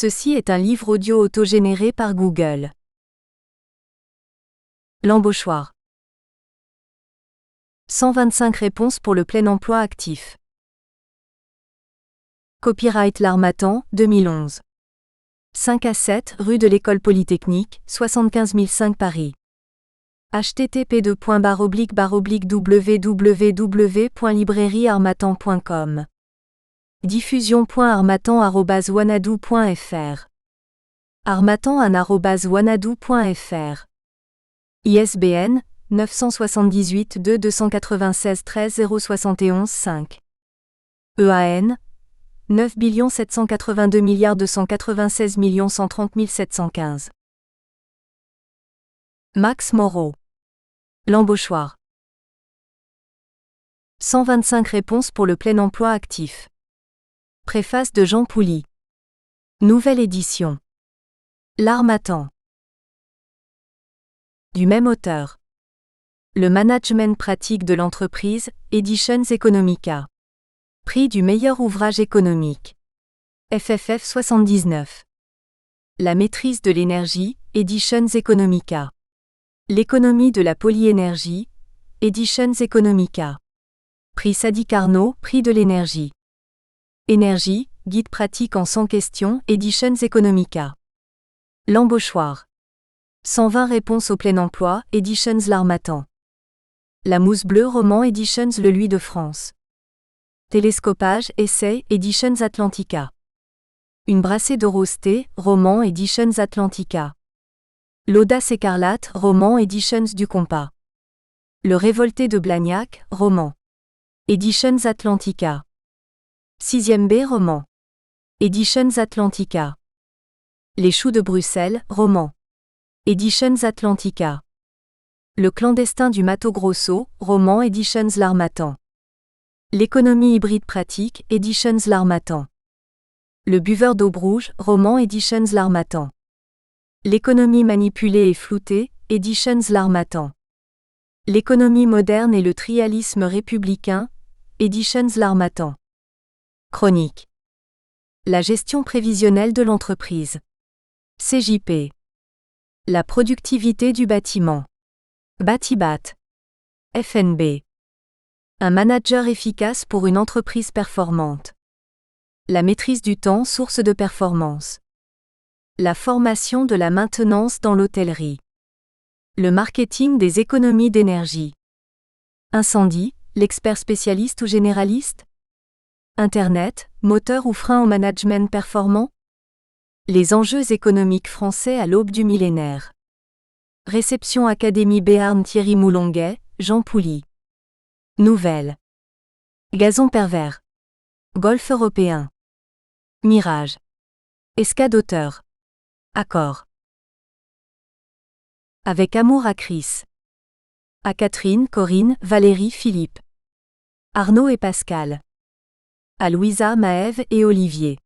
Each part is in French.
Ceci est un livre audio autogénéré par Google. L'embauchoir. 125 réponses pour le plein emploi actif. Copyright L'Harmattan, 2011. 5 à 7 rue de l'École Polytechnique, 75 005 Paris. http://www.librairieharmattan.com. Diffusion.harmattan@wanadoo.fr. harmattan@wanadoo.fr. ISBN 978 2 296 13 071 5. EAN 9 782 296 130 715. Max Moreau. L'embauchoir. 125 réponses pour le plein emploi actif. Préface de Jean Pouly. Nouvelle édition. L'Harmattan. Du même auteur. Le management pratique de l'entreprise, Editions Economica. Prix du meilleur ouvrage économique. FFF 79. La maîtrise de l'énergie, Editions Economica. L'économie de la polyénergie, Editions Economica. Prix Sadi Carnot, prix de l'énergie. Énergie, guide pratique en 100 questions, Editions Economica. L'embauchoir. 120 réponses au plein emploi, Editions L'Harmattan. La mousse bleue, roman, Editions Le Lui de France. Télescopage, essai, Editions Atlantica. Une brassée de rose-thé, roman, Editions Atlantica. L'audace écarlate, roman, Editions du Compas. Le révolté de Blagnac, roman. Editions Atlantica. 6e B, roman. Editions Atlantica. Les choux de Bruxelles, roman. Editions Atlantica. Le clandestin du Mato Grosso, roman, Editions L'Harmattan. L'économie hybride pratique, Editions L'Harmattan. Le buveur d'eau rouge, roman, Editions L'Harmattan. L'économie manipulée et floutée, Editions L'Harmattan. L'économie moderne et le trialisme républicain, Editions L'Harmattan. Chronique. La gestion prévisionnelle de l'entreprise. CJP. La productivité du bâtiment. Batibat. FNB. Un manager efficace pour une entreprise performante. La maîtrise du temps, source de performance. La formation de la maintenance dans l'hôtellerie. Le marketing des économies d'énergie. Incendie, l'expert spécialiste ou généraliste? Internet, moteur ou frein au management performant? Les enjeux économiques français à l'aube du millénaire. Réception Académie Béarn Thierry Moulonguet, Jean Pouly. Nouvelle. Gazon pervers. Golfe européen. Mirage. Escadoteur. Accord. Avec amour à Chris. À Catherine, Corinne, Valérie, Philippe. Arnaud et Pascal. À Louisa, Maëve et Olivier.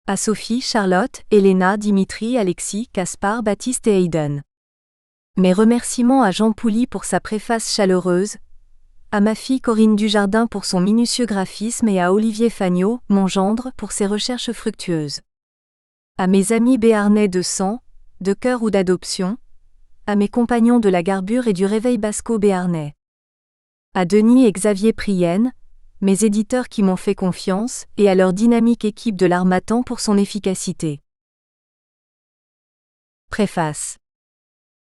À Sophie, Charlotte, Elena, Dimitri, Alexis, Caspar, Baptiste et Hayden. Mes remerciements à Jean Pouly pour sa préface chaleureuse, à ma fille Corinne Dujardin pour son minutieux graphisme et à Olivier Fagnot, mon gendre, pour ses recherches fructueuses. À mes amis béarnais de sang, de cœur ou d'adoption, à mes compagnons de la Garbure et du Réveil Basco béarnais. À Denis et Xavier Prienne, mes éditeurs qui m'ont fait confiance, et à leur dynamique équipe de l'Harmattan pour son efficacité. Préface.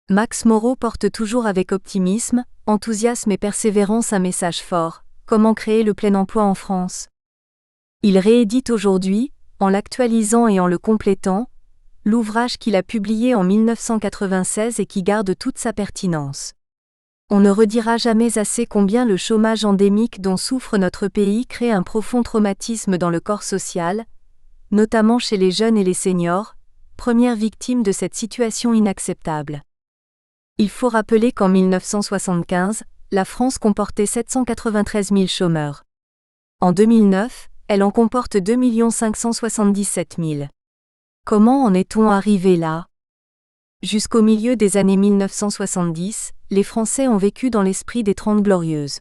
Max Moreau porte toujours avec optimisme, enthousiasme et persévérance un message fort: comment créer le plein emploi en France. Il réédite aujourd'hui, en l'actualisant et en le complétant, l'ouvrage qu'il a publié en 1996 et qui garde toute sa pertinence. On ne redira jamais assez combien le chômage endémique dont souffre notre pays crée un profond traumatisme dans le corps social, notamment chez les jeunes et les seniors, premières victimes de cette situation inacceptable. Il faut rappeler qu'en 1975, la France comportait 793 000 chômeurs. En 2009, elle en comporte 2 577 000. Comment en est-on arrivé là ? Jusqu'au milieu des années 1970, les Français ont vécu dans l'esprit des 30 Glorieuses.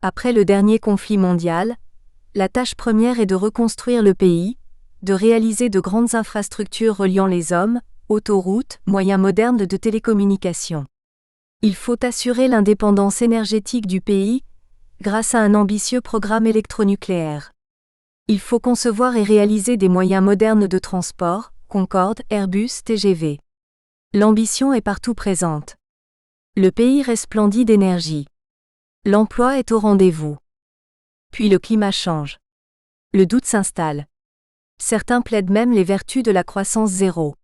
Après le dernier conflit mondial, la tâche première est de reconstruire le pays, de réaliser de grandes infrastructures reliant les hommes, autoroutes, moyens modernes de télécommunication. Il faut assurer l'indépendance énergétique du pays, grâce à un ambitieux programme électronucléaire. Il faut concevoir et réaliser des moyens modernes de transport, Concorde, Airbus, TGV. L'ambition est partout présente. Le pays resplendit d'énergie. L'emploi est au rendez-vous. Puis le climat change. Le doute s'installe. Certains plaident même les vertus de la croissance zéro.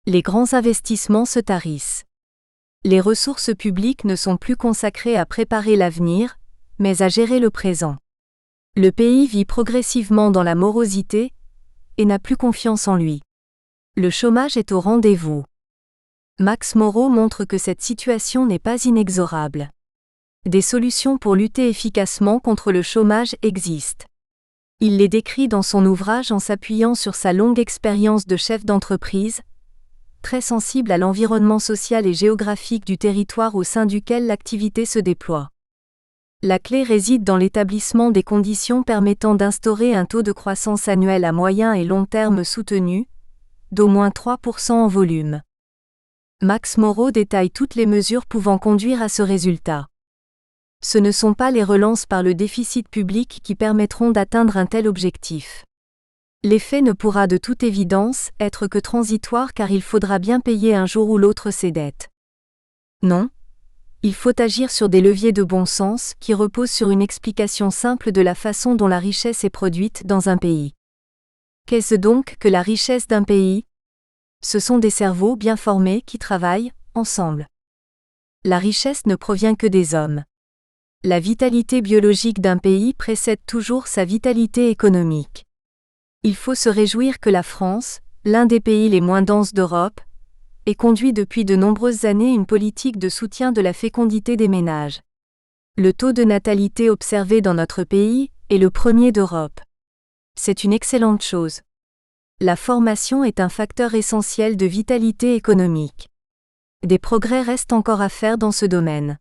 Les grands investissements se tarissent. Les ressources publiques ne sont plus consacrées à préparer l'avenir, mais à gérer le présent. Le pays vit progressivement dans la morosité et n'a plus confiance en lui. Le chômage est au rendez-vous. Max Moreau montre que cette situation n'est pas inexorable. Des solutions pour lutter efficacement contre le chômage existent. Il les décrit dans son ouvrage en s'appuyant sur sa longue expérience de chef d'entreprise, très sensible à l'environnement social et géographique du territoire au sein duquel l'activité se déploie. La clé réside dans l'établissement des conditions permettant d'instaurer un taux de croissance annuel à moyen et long terme soutenu, d'au moins 3% en volume. Max Moreau détaille toutes les mesures pouvant conduire à ce résultat. Ce ne sont pas les relances par le déficit public qui permettront d'atteindre un tel objectif. L'effet ne pourra de toute évidence être que transitoire car il faudra bien payer un jour ou l'autre ses dettes. Non, il faut agir sur des leviers de bon sens qui reposent sur une explication simple de la façon dont la richesse est produite dans un pays. Qu'est-ce donc que la richesse d'un pays ? Ce sont des cerveaux bien formés qui travaillent ensemble. La richesse ne provient que des hommes. La vitalité biologique d'un pays précède toujours sa vitalité économique. Il faut se réjouir que la France, l'un des pays les moins denses d'Europe, ait conduit depuis de nombreuses années une politique de soutien de la fécondité des ménages. Le taux de natalité observé dans notre pays est le premier d'Europe. C'est une excellente chose. La formation est un facteur essentiel de vitalité économique. Des progrès restent encore à faire dans ce domaine.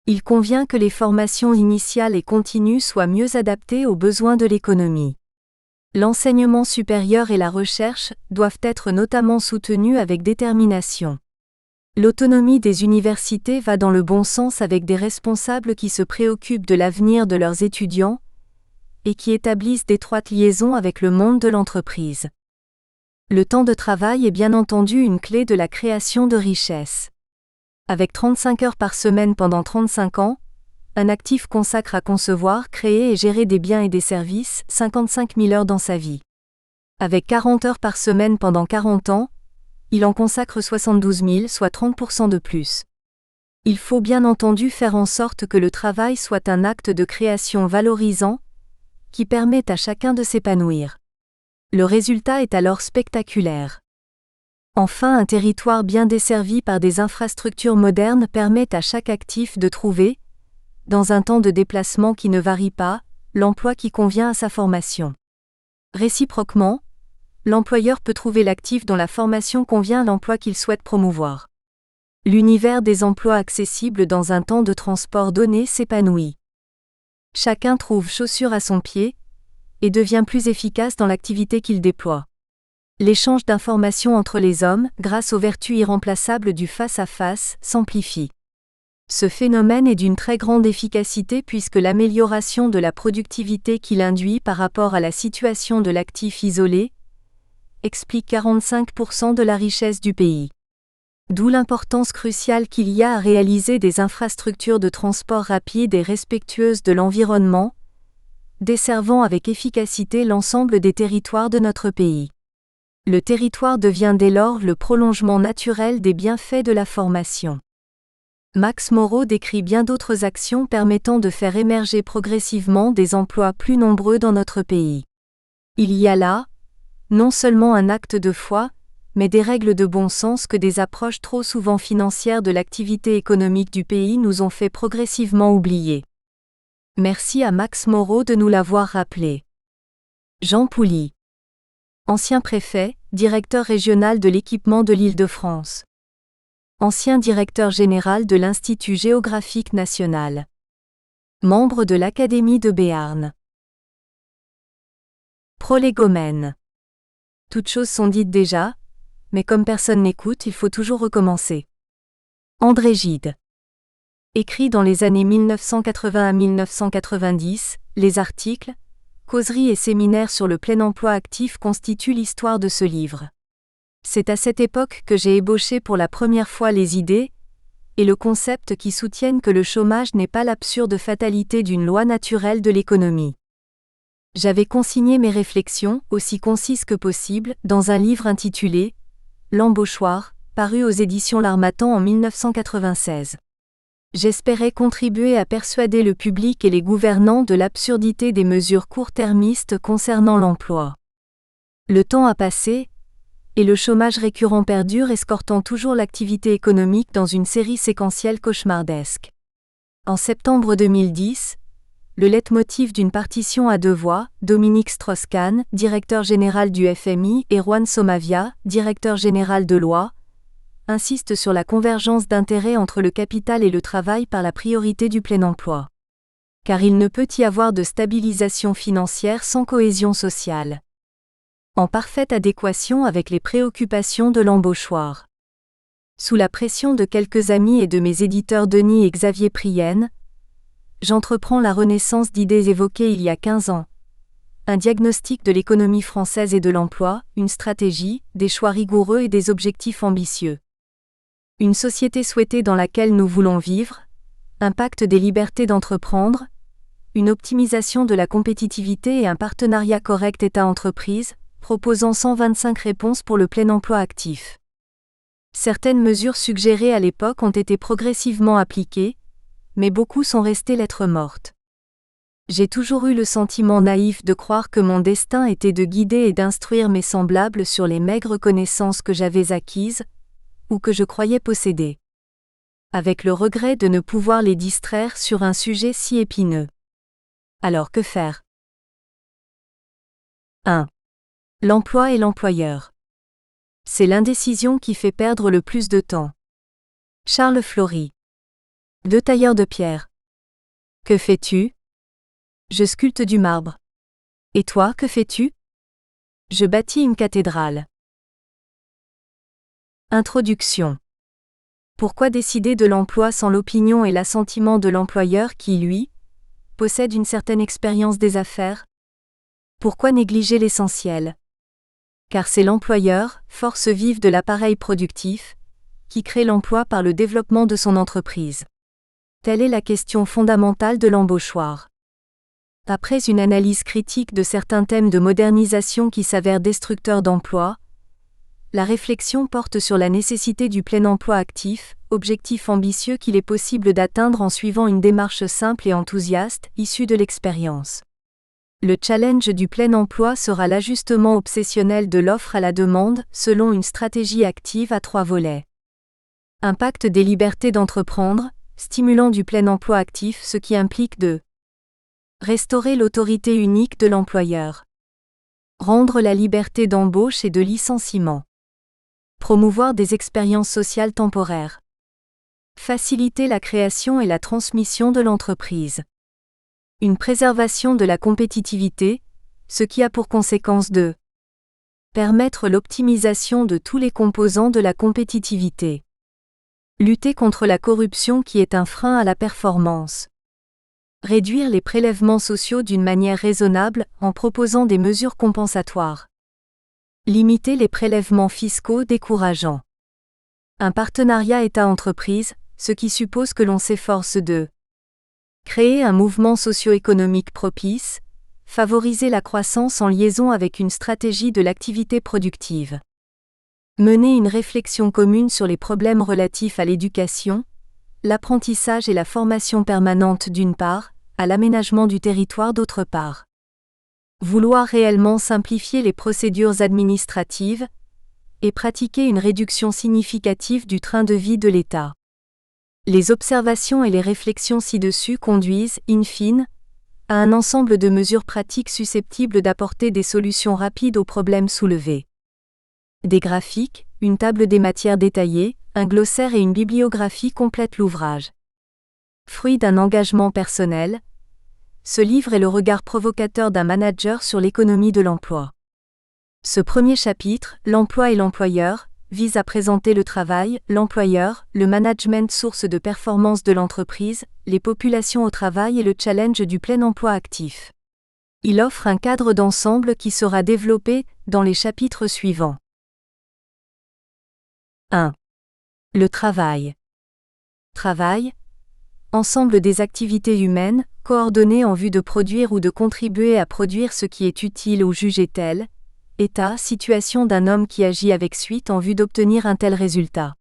Il convient que les formations initiales et continues soient mieux adaptées aux besoins de l'économie. L'enseignement supérieur et la recherche doivent être notamment soutenus avec détermination. L'autonomie des universités va dans le bon sens avec des responsables qui se préoccupent de l'avenir de leurs étudiants et qui établissent d'étroites liaisons avec le monde de l'entreprise. Le temps de travail est bien entendu une clé de la création de richesse. Avec 35 heures par semaine pendant 35 ans, un actif consacre à concevoir, créer et gérer des biens et des services 55 000 heures dans sa vie. Avec 40 heures par semaine pendant 40 ans, il en consacre 72 000, soit 30% de plus. Il faut bien entendu faire en sorte que le travail soit un acte de création valorisant, qui permet à chacun de s'épanouir. Le résultat est alors spectaculaire. Enfin, un territoire bien desservi par des infrastructures modernes permet à chaque actif de trouver, dans un temps de déplacement qui ne varie pas, l'emploi qui convient à sa formation. Réciproquement, l'employeur peut trouver l'actif dont la formation convient à l'emploi qu'il souhaite promouvoir. L'univers des emplois accessibles dans un temps de transport donné s'épanouit. Chacun trouve chaussure à son pied et devient plus efficace dans l'activité qu'il déploie. L'échange d'informations entre les hommes, grâce aux vertus irremplaçables du face-à-face, s'amplifie. Ce phénomène est d'une très grande efficacité puisque l'amélioration de la productivité qu'il induit par rapport à la situation de l'actif isolé explique 45% de la richesse du pays. D'où l'importance cruciale qu'il y a à réaliser des infrastructures de transport rapides et respectueuses de l'environnement, desservant avec efficacité l'ensemble des territoires de notre pays. Le territoire devient dès lors le prolongement naturel des bienfaits de la formation. Max Moreau décrit bien d'autres actions permettant de faire émerger progressivement des emplois plus nombreux dans notre pays. Il y a là, non seulement un acte de foi, mais des règles de bon sens que des approches trop souvent financières de l'activité économique du pays nous ont fait progressivement oublier. Merci à Max Moreau de nous l'avoir rappelé. Jean Pouly. Ancien préfet, directeur régional de l'équipement de l'Île-de-France. Ancien directeur général de l'Institut géographique national. Membre de l'Académie de Béarn. Prolégomène. Toutes choses sont dites déjà, mais comme personne n'écoute, il faut toujours recommencer. André Gide. Écrit dans les années 1980 à 1990, les articles, causeries et séminaires sur le plein emploi actif constituent l'histoire de ce livre. C'est à cette époque que j'ai ébauché pour la première fois les idées et le concept qui soutiennent que le chômage n'est pas l'absurde fatalité d'une loi naturelle de l'économie. J'avais consigné mes réflexions, aussi concises que possible, dans un livre intitulé « L'embauchoir », paru aux éditions L'Harmattan en 1996. J'espérais contribuer à persuader le public et les gouvernants de l'absurdité des mesures court-termistes concernant l'emploi. Le temps a passé, et le chômage récurrent perdure, escortant toujours l'activité économique dans une série séquentielle cauchemardesque. En septembre 2010, le leitmotiv d'une partition à deux voix, Dominique Strauss-Kahn, directeur général du FMI, et Juan Somavia, directeur général de l'OIA, insiste sur la convergence d'intérêts entre le capital et le travail par la priorité du plein emploi. Car il ne peut y avoir de stabilisation financière sans cohésion sociale. En parfaite adéquation avec les préoccupations de l'embauchoir. Sous la pression de quelques amis et de mes éditeurs Denis et Xavier Prienne, j'entreprends la renaissance d'idées évoquées il y a 15 ans. Un diagnostic de l'économie française et de l'emploi, une stratégie, des choix rigoureux et des objectifs ambitieux. Une société souhaitée dans laquelle nous voulons vivre, un pacte des libertés d'entreprendre, une optimisation de la compétitivité et un partenariat correct État-entreprise, proposant 125 réponses pour le plein emploi actif. Certaines mesures suggérées à l'époque ont été progressivement appliquées, mais beaucoup sont restées lettres mortes. J'ai toujours eu le sentiment naïf de croire que mon destin était de guider et d'instruire mes semblables sur les maigres connaissances que j'avais acquises, ou que je croyais posséder. Avec le regret de ne pouvoir les distraire sur un sujet si épineux. Alors que faire ? 1. L'emploi et l'employeur. C'est l'indécision qui fait perdre le plus de temps. Charles Flory. Deux tailleurs de pierre. Que fais-tu ? Je sculpte du marbre. Et toi, que fais-tu ? Je bâtis une cathédrale. Introduction. Pourquoi décider de l'emploi sans l'opinion et l'assentiment de l'employeur qui, lui, possède une certaine expérience des affaires ? Pourquoi négliger l'essentiel ? Car c'est l'employeur, force vive de l'appareil productif, qui crée l'emploi par le développement de son entreprise. Telle est la question fondamentale de l'embauchoir. Après une analyse critique de certains thèmes de modernisation qui s'avèrent destructeurs d'emplois, la réflexion porte sur la nécessité du plein emploi actif, objectif ambitieux qu'il est possible d'atteindre en suivant une démarche simple et enthousiaste, issue de l'expérience. Le challenge du plein emploi sera l'ajustement obsessionnel de l'offre à la demande, selon une stratégie active à 3 volets. Un pacte des libertés d'entreprendre, stimulant du plein emploi actif, ce qui implique de restaurer l'autorité unique de l'employeur, rendre la liberté d'embauche et de licenciement, promouvoir des expériences sociales temporaires, faciliter la création et la transmission de l'entreprise, une préservation de la compétitivité, ce qui a pour conséquence de permettre l'optimisation de tous les composants de la compétitivité, lutter contre la corruption qui est un frein à la performance, réduire les prélèvements sociaux d'une manière raisonnable en proposant des mesures compensatoires, limiter les prélèvements fiscaux décourageants. Un partenariat État-entreprise, ce qui suppose que l'on s'efforce de créer un mouvement socio-économique propice, favoriser la croissance en liaison avec une stratégie de l'activité productive. Mener une réflexion commune sur les problèmes relatifs à l'éducation, l'apprentissage et la formation permanente d'une part, à l'aménagement du territoire d'autre part. Vouloir réellement simplifier les procédures administratives et pratiquer une réduction significative du train de vie de l'État. Les observations et les réflexions ci-dessus conduisent, in fine, à un ensemble de mesures pratiques susceptibles d'apporter des solutions rapides aux problèmes soulevés. Des graphiques, une table des matières détaillée, un glossaire et une bibliographie complètent l'ouvrage. Fruit d'un engagement personnel, ce livre est le regard provocateur d'un manager sur l'économie de l'emploi. Ce premier chapitre, l'emploi et l'employeur, vise à présenter le travail, l'employeur, le management source de performance de l'entreprise, les populations au travail et le challenge du plein emploi actif. Il offre un cadre d'ensemble qui sera développé dans les chapitres suivants. 1. Le travail. Travail. Ensemble des activités humaines, coordonnées en vue de produire ou de contribuer à produire ce qui est utile ou jugé tel. État, situation d'un homme qui agit avec suite en vue d'obtenir un tel résultat.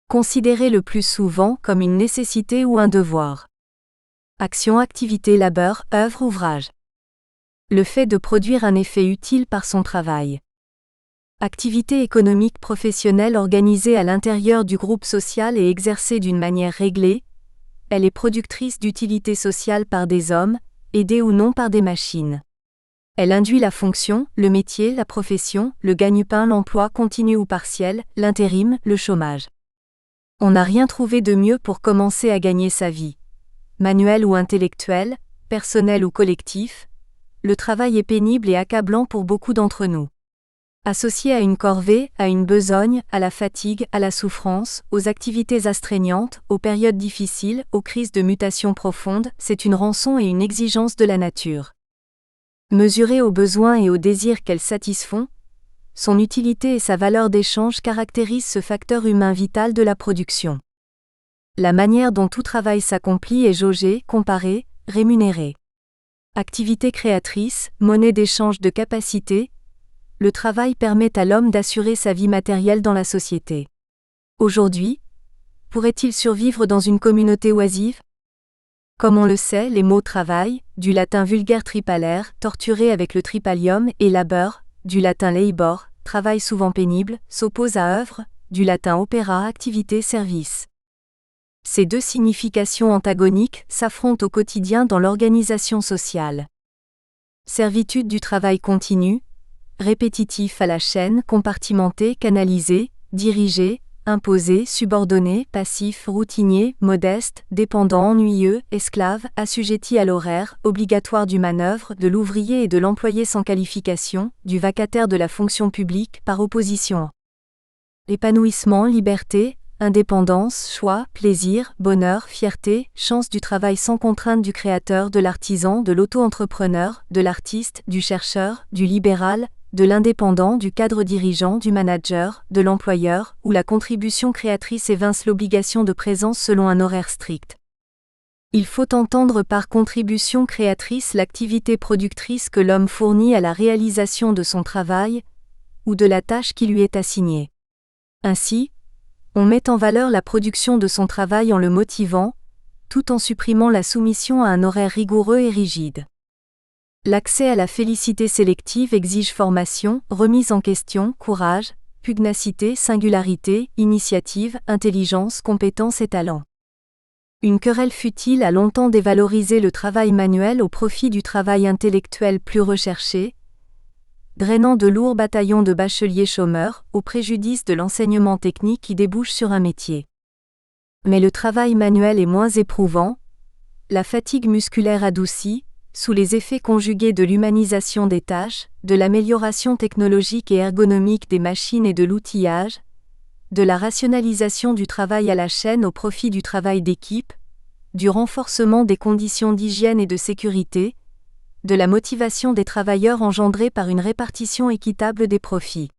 Considéré le plus souvent comme une nécessité ou un devoir. Action, activité, labeur, œuvre, ouvrage. Le fait de produire un effet utile par son travail. Activité économique professionnelle organisée à l'intérieur du groupe social et exercée d'une manière réglée. Elle est productrice d'utilité sociale par des hommes, aidée ou non par des machines. Elle induit la fonction, le métier, la profession, le gagne-pain, l'emploi continu ou partiel, l'intérim, le chômage. On n'a rien trouvé de mieux pour commencer à gagner sa vie. Manuel ou intellectuel, personnel ou collectif, le travail est pénible et accablant pour beaucoup d'entre nous. Associé à une corvée, à une besogne, à la fatigue, à la souffrance, aux activités astreignantes, aux périodes difficiles, aux crises de mutation profonde, c'est une rançon et une exigence de la nature. Mesurée aux besoins et aux désirs qu'elles satisfont, son utilité et sa valeur d'échange caractérisent ce facteur humain vital de la production. La manière dont tout travail s'accomplit est jaugée, comparée, rémunérée. Activité créatrice, monnaie d'échange de capacités, le travail permet à l'homme d'assurer sa vie matérielle dans la société. Aujourd'hui, pourrait-il survivre dans une communauté oisive ? Comme on le sait, les mots travail, du latin vulgaire tripalaire, torturé avec le tripalium, et labeur, du latin labor, travail souvent pénible, s'opposent à œuvre, du latin opera, activité, service. Ces deux significations antagoniques s'affrontent au quotidien dans l'organisation sociale. Servitude du travail continu, répétitif à la chaîne, compartimenté, canalisé, dirigé, imposé, subordonné, passif, routinier, modeste, dépendant, ennuyeux, esclave, assujetti à l'horaire, obligatoire du manœuvre, de l'ouvrier et de l'employé sans qualification, du vacataire de la fonction publique, par opposition. Épanouissement, liberté, indépendance, choix, plaisir, bonheur, fierté, chance du travail sans contrainte du créateur, de l'artisan, de l'auto-entrepreneur, de l'artiste, du chercheur, du libéral, de l'indépendant, du cadre dirigeant, du manager, de l'employeur, où la contribution créatrice évince l'obligation de présence selon un horaire strict. Il faut entendre par contribution créatrice l'activité productrice que l'homme fournit à la réalisation de son travail, ou de la tâche qui lui est assignée. Ainsi, on met en valeur la production de son travail en le motivant, tout en supprimant la soumission à un horaire rigoureux et rigide. L'accès à la félicité sélective exige formation, remise en question, courage, pugnacité, singularité, initiative, intelligence, compétence et talent. Une querelle futile a longtemps dévalorisé le travail manuel au profit du travail intellectuel plus recherché, drainant de lourds bataillons de bacheliers chômeurs, au préjudice de l'enseignement technique qui débouche sur un métier. Mais le travail manuel est moins éprouvant, la fatigue musculaire adoucie, sous les effets conjugués de l'humanisation des tâches, de l'amélioration technologique et ergonomique des machines et de l'outillage, de la rationalisation du travail à la chaîne au profit du travail d'équipe, du renforcement des conditions d'hygiène et de sécurité, de la motivation des travailleurs engendrée par une répartition équitable des profits.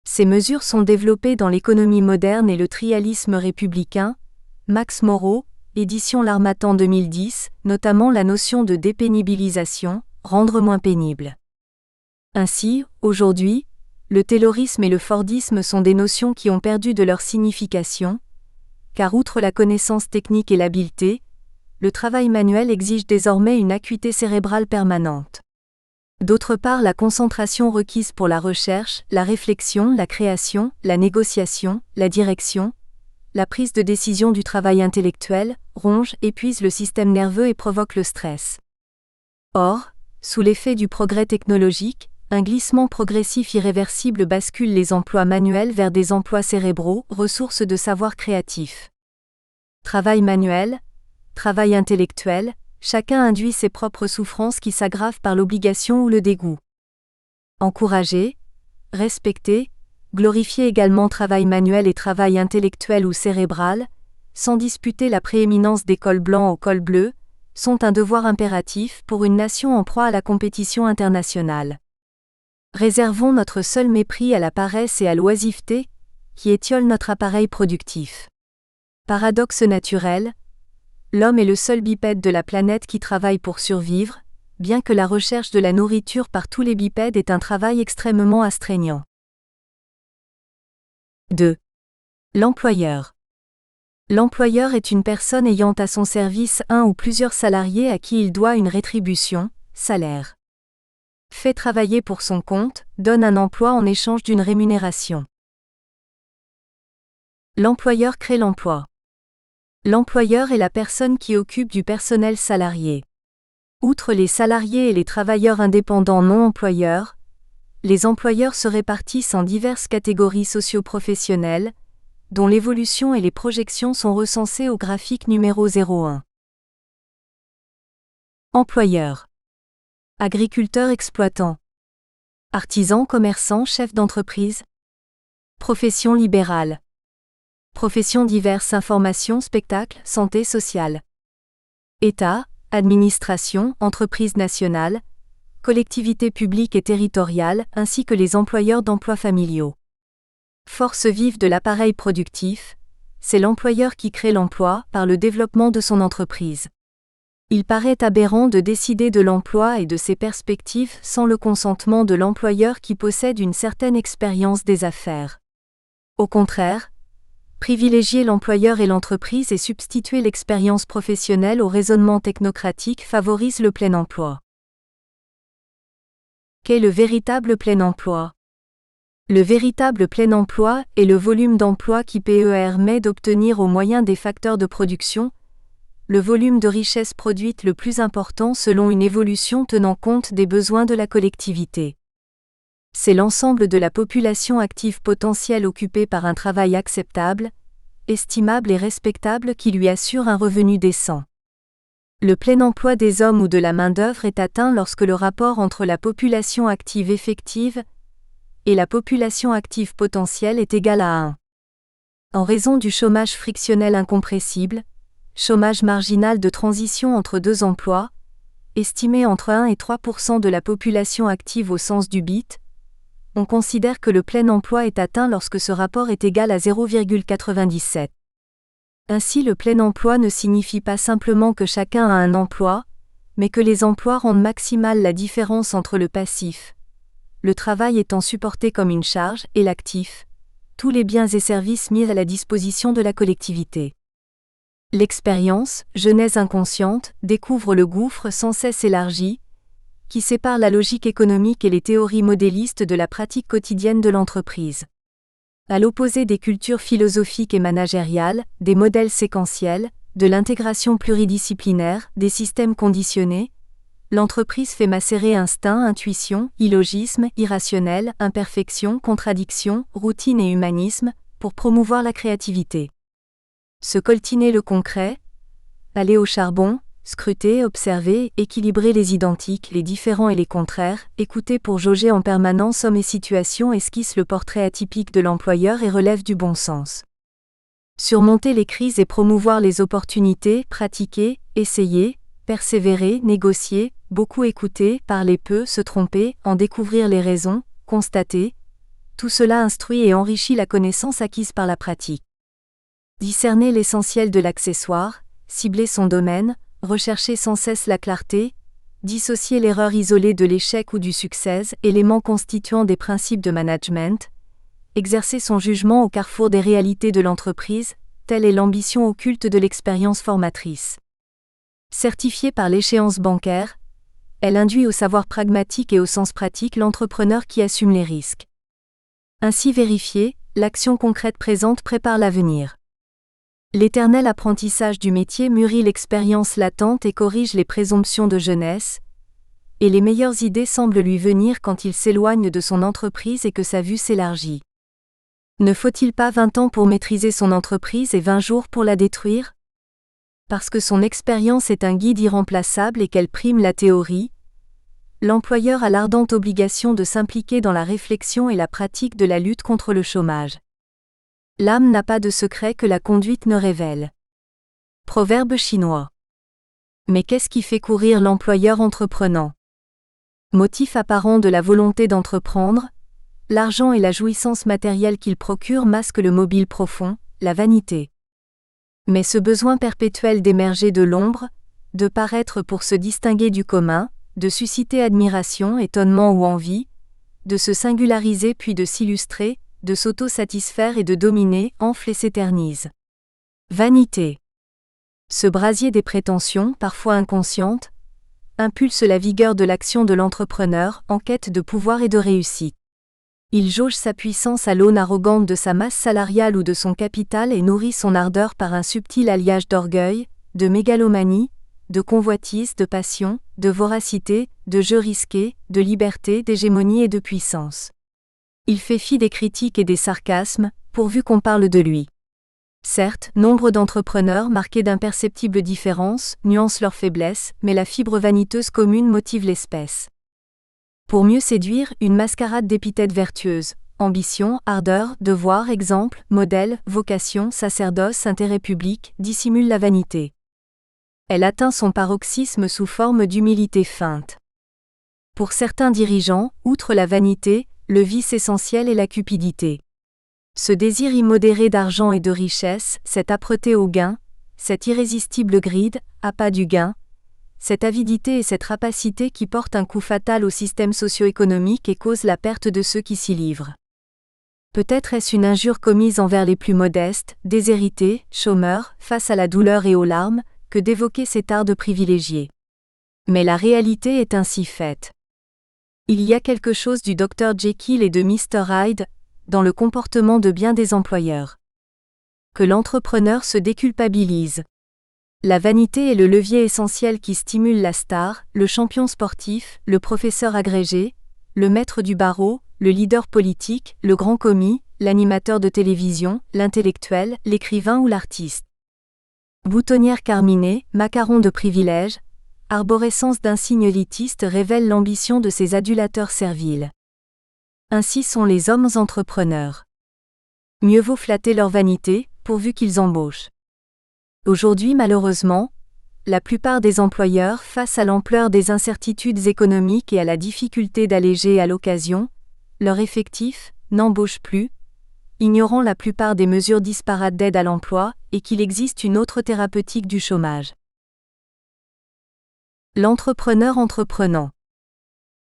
Ces mesures sont développées dans l'économie moderne et le trialisme républicain, Max Moreau, édition L'Harmattan 2010, notamment la notion de dépénibilisation, rendre moins pénible. Ainsi, aujourd'hui, le taylorisme et le fordisme sont des notions qui ont perdu de leur signification, car outre la connaissance technique et l'habileté, le travail manuel exige désormais une acuité cérébrale permanente. D'autre part, la concentration requise pour la recherche, la réflexion, la création, la négociation, la direction, la prise de décision du travail intellectuel, ronge, épuise le système nerveux et provoque le stress. Or, sous l'effet du progrès technologique, un glissement progressif irréversible bascule les emplois manuels vers des emplois cérébraux, ressources de savoir créatif. Travail manuel, travail intellectuel, chacun induit ses propres souffrances qui s'aggravent par l'obligation ou le dégoût. Encourager, respecter, glorifier également travail manuel et travail intellectuel ou cérébral, sans disputer la prééminence des cols blancs aux cols bleus, sont un devoir impératif pour une nation en proie à la compétition internationale. Réservons notre seul mépris à la paresse et à l'oisiveté, qui étiolent notre appareil productif. Paradoxe naturel, l'homme est le seul bipède de la planète qui travaille pour survivre, bien que la recherche de la nourriture par tous les bipèdes est un travail extrêmement astreignant. 2. L'employeur. L'employeur est une personne ayant à son service un ou plusieurs salariés à qui il doit une rétribution, salaire. Fait travailler pour son compte, donne un emploi en échange d'une rémunération. L'employeur crée l'emploi. L'employeur est la personne qui occupe du personnel salarié. Outre les salariés et les travailleurs indépendants non employeurs, les employeurs se répartissent en diverses catégories socio-professionnelles, dont l'évolution et les projections sont recensées au graphique numéro 01. Employeur. Agriculteur exploitant. Artisan commerçant chef d'entreprise. Profession libérale. Professions diverses information spectacle santé sociale. État, administration, entreprise nationale, collectivités publiques et territoriales ainsi que les employeurs d'emplois familiaux. Force vive de l'appareil productif, c'est l'employeur qui crée l'emploi par le développement de son entreprise. Il paraît aberrant de décider de l'emploi et de ses perspectives sans le consentement de l'employeur qui possède une certaine expérience des affaires. Au contraire, privilégier l'employeur et l'entreprise et substituer l'expérience professionnelle au raisonnement technocratique favorise le plein emploi. Qu'est le véritable plein emploi ? Le véritable plein emploi est le volume d'emploi qui permet d'obtenir au moyen des facteurs de production, le volume de richesse produite le plus important selon une évolution tenant compte des besoins de la collectivité. C'est l'ensemble de la population active potentielle occupée par un travail acceptable, estimable et respectable qui lui assure un revenu décent. Le plein emploi des hommes ou de la main-d'œuvre est atteint lorsque le rapport entre la population active effective et la population active potentielle est égal à 1. En raison du chômage frictionnel incompressible, chômage marginal de transition entre deux emplois, estimé entre 1 et 3% de la population active au sens du BIT, on considère que le plein emploi est atteint lorsque ce rapport est égal à 0,97. Ainsi le plein emploi ne signifie pas simplement que chacun a un emploi, mais que les emplois rendent maximale la différence entre le passif, le travail étant supporté comme une charge, et l'actif, tous les biens et services mis à la disposition de la collectivité. L'expérience, genèse inconsciente, découvre le gouffre sans cesse élargi, qui sépare la logique économique et les théories modélistes de la pratique quotidienne de l'entreprise. À l'opposé des cultures philosophiques et managériales, des modèles séquentiels, de l'intégration pluridisciplinaire, des systèmes conditionnés, l'entreprise fait macérer instinct, intuition, illogisme, irrationnel, imperfection, contradiction, routine et humanisme, pour promouvoir la créativité. Se coltiner le concret, aller au charbon, scruter, observer, équilibrer les identiques, les différents et les contraires, écouter pour jauger en permanence hommes et situations esquisse le portrait atypique de l'employeur et relève du bon sens. Surmonter les crises et promouvoir les opportunités, pratiquer, essayer, persévérer, négocier, beaucoup écouter, parler peu, se tromper, en découvrir les raisons, constater, tout cela instruit et enrichit la connaissance acquise par la pratique. Discerner l'essentiel de l'accessoire, cibler son domaine, rechercher sans cesse la clarté, dissocier l'erreur isolée de l'échec ou du succès, éléments constituant des principes de management, exercer son jugement au carrefour des réalités de l'entreprise, telle est l'ambition occulte de l'expérience formatrice. Certifiée par l'échéance bancaire, elle induit au savoir pragmatique et au sens pratique l'entrepreneur qui assume les risques. Ainsi vérifiée, l'action concrète présente prépare l'avenir. L'éternel apprentissage du métier mûrit l'expérience latente et corrige les présomptions de jeunesse, et les meilleures idées semblent lui venir quand il s'éloigne de son entreprise et que sa vue s'élargit. Ne faut-il pas 20 ans pour maîtriser son entreprise et 20 jours pour la détruire ? Parce que son expérience est un guide irremplaçable et qu'elle prime la théorie, l'employeur a l'ardente obligation de s'impliquer dans la réflexion et la pratique de la lutte contre le chômage. L'âme n'a pas de secret que la conduite ne révèle. Proverbe chinois. Mais qu'est-ce qui fait courir l'employeur entreprenant? Motif apparent de la volonté d'entreprendre, l'argent et la jouissance matérielle qu'il procure masquent le mobile profond, la vanité. Mais ce besoin perpétuel d'émerger de l'ombre, de paraître pour se distinguer du commun, de susciter admiration, étonnement ou envie, de se singulariser puis de s'illustrer, de s'auto-satisfaire et de dominer, enfle et s'éternise. Vanité. Ce brasier des prétentions, parfois inconscientes, impulse la vigueur de l'action de l'entrepreneur en quête de pouvoir et de réussite. Il jauge sa puissance à l'aune arrogante de sa masse salariale ou de son capital et nourrit son ardeur par un subtil alliage d'orgueil, de mégalomanie, de convoitise, de passion, de voracité, de jeu risqué, de liberté, d'hégémonie et de puissance. Il fait fi des critiques et des sarcasmes, pourvu qu'on parle de lui. Certes, nombre d'entrepreneurs marqués d'imperceptibles différences nuancent leurs faiblesses, mais la fibre vaniteuse commune motive l'espèce. Pour mieux séduire, une mascarade d'épithètes vertueuses, ambition, ardeur, devoir, exemple, modèle, vocation, sacerdoce, intérêt public, dissimule la vanité. Elle atteint son paroxysme sous forme d'humilité feinte. Pour certains dirigeants, outre la vanité, le vice essentiel est la cupidité. Ce désir immodéré d'argent et de richesse, cette âpreté au gain, cette irrésistible gride, appât du gain, cette avidité et cette rapacité qui portent un coup fatal au système socio-économique et causent la perte de ceux qui s'y livrent. Peut-être est-ce une injure commise envers les plus modestes, déshérités, chômeurs, face à la douleur et aux larmes, que d'évoquer cet art de privilégier. Mais la réalité est ainsi faite. Il y a quelque chose du Dr Jekyll et de Mr Hyde dans le comportement de bien des employeurs. Que l'entrepreneur se déculpabilise. La vanité est le levier essentiel qui stimule la star, le champion sportif, le professeur agrégé, le maître du barreau, le leader politique, le grand commis, l'animateur de télévision, l'intellectuel, l'écrivain ou l'artiste. Boutonnière carminée, macaron de privilège, arborescence d'insignes élitistes révèle l'ambition de ces adulateurs serviles. Ainsi sont les hommes entrepreneurs. Mieux vaut flatter leur vanité, pourvu qu'ils embauchent. Aujourd'hui malheureusement, la plupart des employeurs, face à l'ampleur des incertitudes économiques et à la difficulté d'alléger à l'occasion leur effectif, n'embauchent plus, ignorant la plupart des mesures disparates d'aide à l'emploi et qu'il existe une autre thérapeutique du chômage. L'entrepreneur entreprenant.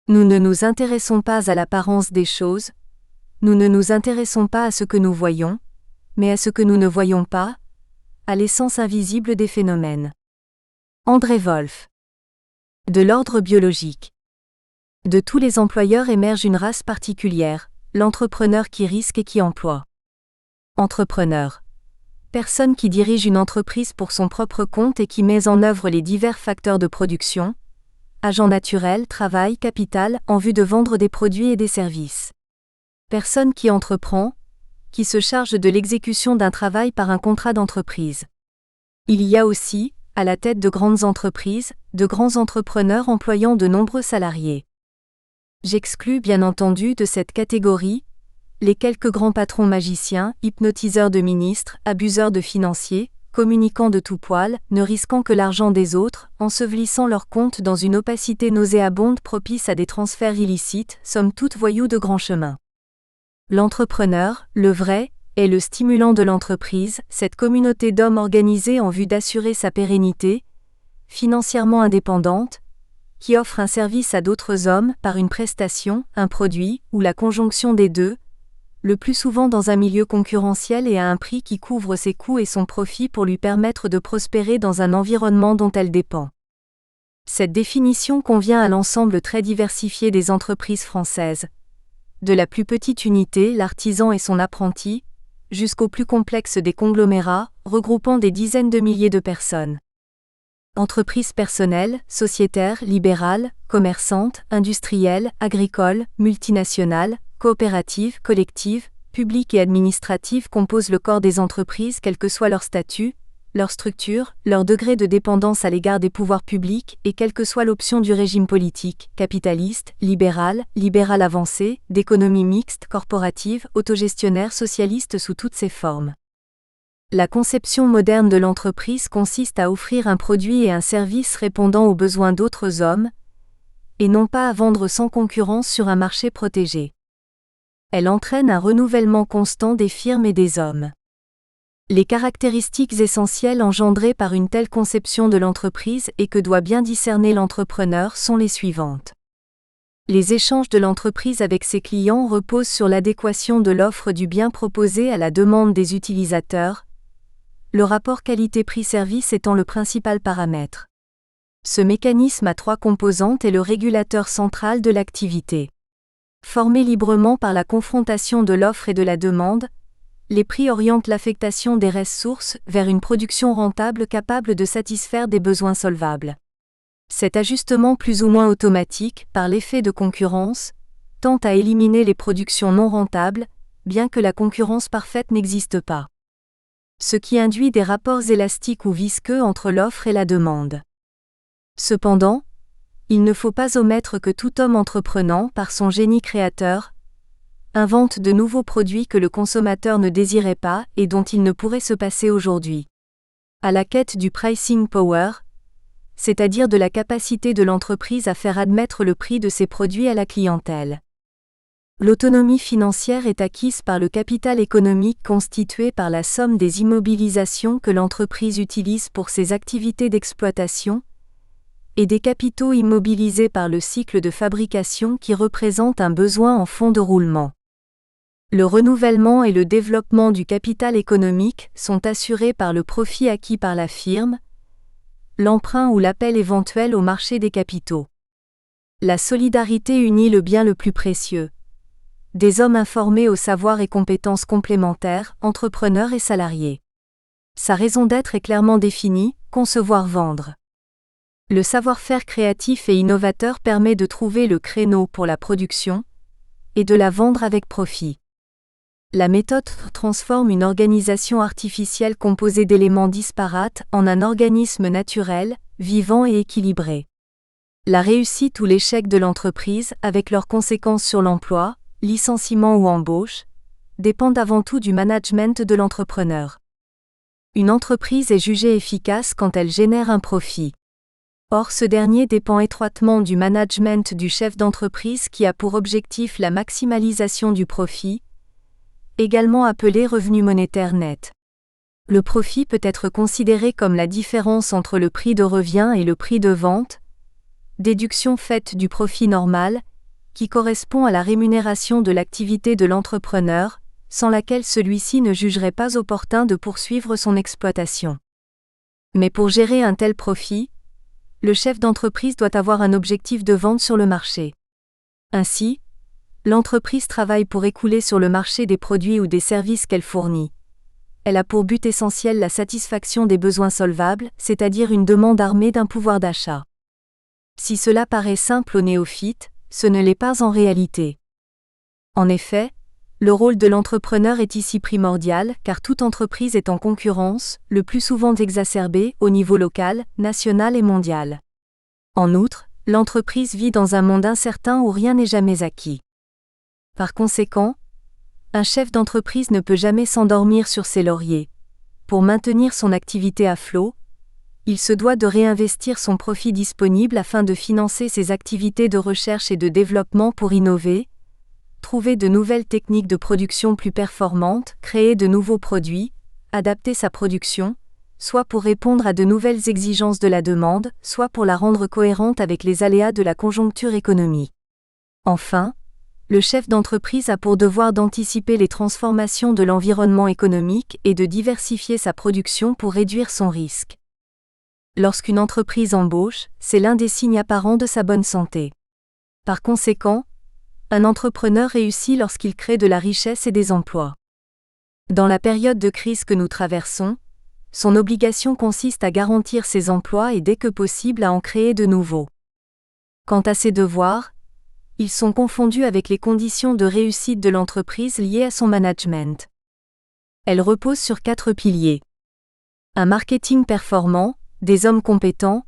Nous ne nous intéressons pas à l'apparence des choses, nous ne nous intéressons pas à ce que nous voyons, mais à ce que nous ne voyons pas, à l'essence invisible des phénomènes. André Wolf. De l'ordre biologique. De tous les employeurs émerge une race particulière, l'entrepreneur qui risque et qui emploie. Entrepreneur. Personne qui dirige une entreprise pour son propre compte et qui met en œuvre les divers facteurs de production, agents naturels, travail, capital, en vue de vendre des produits et des services. Personne qui entreprend, qui se charge de l'exécution d'un travail par un contrat d'entreprise. Il y a aussi, à la tête de grandes entreprises, de grands entrepreneurs employant de nombreux salariés. J'exclus bien entendu de cette catégorie les quelques grands patrons magiciens, hypnotiseurs de ministres, abuseurs de financiers, communicants de tout poil, ne risquant que l'argent des autres, ensevelissant leurs comptes dans une opacité nauséabonde propice à des transferts illicites, somme toute voyous de grand chemin. L'entrepreneur, le vrai, est le stimulant de l'entreprise, cette communauté d'hommes organisés en vue d'assurer sa pérennité, financièrement indépendante, qui offre un service à d'autres hommes par une prestation, un produit, ou la conjonction des deux, le plus souvent dans un milieu concurrentiel et à un prix qui couvre ses coûts et son profit pour lui permettre de prospérer dans un environnement dont elle dépend. Cette définition convient à l'ensemble très diversifié des entreprises françaises. De la plus petite unité, l'artisan et son apprenti, jusqu'au plus complexe des conglomérats, regroupant des dizaines de milliers de personnes. Entreprises personnelles, sociétaires, libérales, commerçantes, industrielles, agricoles, multinationales, coopératives, collectives, publiques et administratives composent le corps des entreprises quel que soit leur statut, leur structure, leur degré de dépendance à l'égard des pouvoirs publics et quelle que soit l'option du régime politique, capitaliste, libéral, libéral avancé, d'économie mixte, corporative, autogestionnaire, socialiste sous toutes ses formes. La conception moderne de l'entreprise consiste à offrir un produit et un service répondant aux besoins d'autres hommes, et non pas à vendre sans concurrence sur un marché protégé. Elle entraîne un renouvellement constant des firmes et des hommes. Les caractéristiques essentielles engendrées par une telle conception de l'entreprise et que doit bien discerner l'entrepreneur sont les suivantes. Les échanges de l'entreprise avec ses clients reposent sur l'adéquation de l'offre du bien proposé à la demande des utilisateurs, le rapport qualité-prix-service étant le principal paramètre. Ce mécanisme à 3 composantes est le régulateur central de l'activité. Formé librement par la confrontation de l'offre et de la demande, les prix orientent l'affectation des ressources vers une production rentable capable de satisfaire des besoins solvables. Cet ajustement plus ou moins automatique, par l'effet de concurrence, tend à éliminer les productions non rentables, bien que la concurrence parfaite n'existe pas. Ce qui induit des rapports élastiques ou visqueux entre l'offre et la demande. Cependant, il ne faut pas omettre que tout homme entreprenant, par son génie créateur, invente de nouveaux produits que le consommateur ne désirait pas et dont il ne pourrait se passer aujourd'hui. À la quête du pricing power, c'est-à-dire de la capacité de l'entreprise à faire admettre le prix de ses produits à la clientèle. L'autonomie financière est acquise par le capital économique constitué par la somme des immobilisations que l'entreprise utilise pour ses activités d'exploitation, et des capitaux immobilisés par le cycle de fabrication qui représente un besoin en fonds de roulement. Le renouvellement et le développement du capital économique sont assurés par le profit acquis par la firme, l'emprunt ou l'appel éventuel au marché des capitaux. La solidarité unit le bien le plus précieux. Des hommes informés au savoir et compétences complémentaires, entrepreneurs et salariés. Sa raison d'être est clairement définie, concevoir-vendre. Le savoir-faire créatif et innovateur permet de trouver le créneau pour la production et de la vendre avec profit. La méthode transforme une organisation artificielle composée d'éléments disparates en un organisme naturel, vivant et équilibré. La réussite ou l'échec de l'entreprise, avec leurs conséquences sur l'emploi, licenciement ou embauche, dépendent avant tout du management de l'entrepreneur. Une entreprise est jugée efficace quand elle génère un profit. Or ce dernier dépend étroitement du management du chef d'entreprise qui a pour objectif la maximalisation du profit, également appelé revenu monétaire net. Le profit peut être considéré comme la différence entre le prix de revient et le prix de vente, déduction faite du profit normal, qui correspond à la rémunération de l'activité de l'entrepreneur, sans laquelle celui-ci ne jugerait pas opportun de poursuivre son exploitation. Mais pour gérer un tel profit, le chef d'entreprise doit avoir un objectif de vente sur le marché. Ainsi, l'entreprise travaille pour écouler sur le marché des produits ou des services qu'elle fournit. Elle a pour but essentiel la satisfaction des besoins solvables, c'est-à-dire une demande armée d'un pouvoir d'achat. Si cela paraît simple aux néophytes, ce ne l'est pas en réalité. En effet, le rôle de l'entrepreneur est ici primordial car toute entreprise est en concurrence, le plus souvent exacerbée, au niveau local, national et mondial. En outre, l'entreprise vit dans un monde incertain où rien n'est jamais acquis. Par conséquent, un chef d'entreprise ne peut jamais s'endormir sur ses lauriers. Pour maintenir son activité à flot, il se doit de réinvestir son profit disponible afin de financer ses activités de recherche et de développement pour innover, trouver de nouvelles techniques de production plus performantes, créer de nouveaux produits, adapter sa production, soit pour répondre à de nouvelles exigences de la demande, soit pour la rendre cohérente avec les aléas de la conjoncture économique. Enfin, le chef d'entreprise a pour devoir d'anticiper les transformations de l'environnement économique et de diversifier sa production pour réduire son risque. Lorsqu'une entreprise embauche, c'est l'un des signes apparents de sa bonne santé. Par conséquent, un entrepreneur réussit lorsqu'il crée de la richesse et des emplois. Dans la période de crise que nous traversons, son obligation consiste à garantir ses emplois et dès que possible à en créer de nouveaux. Quant à ses devoirs, ils sont confondus avec les conditions de réussite de l'entreprise liées à son management. Elle repose sur 4 piliers. Un marketing performant, des hommes compétents,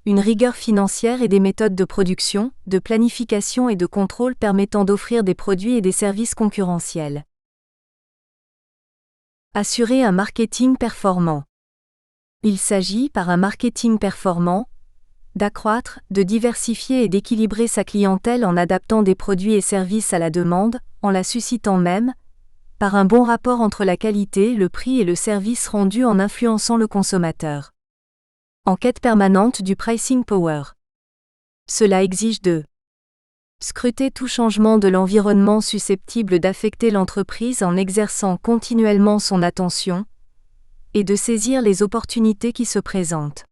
une rigueur financière et des méthodes de production, de planification et de contrôle permettant d'offrir des produits et des services concurrentiels. Assurer un marketing performant. Il s'agit, par un marketing performant, d'accroître, de diversifier et d'équilibrer sa clientèle en adaptant des produits et services à la demande, en la suscitant même, par un bon rapport entre la qualité, le prix et le service rendu en influençant le consommateur. En quête permanente du pricing power. Cela exige de scruter tout changement de l'environnement susceptible d'affecter l'entreprise en exerçant continuellement son attention, et de saisir les opportunités qui se présentent.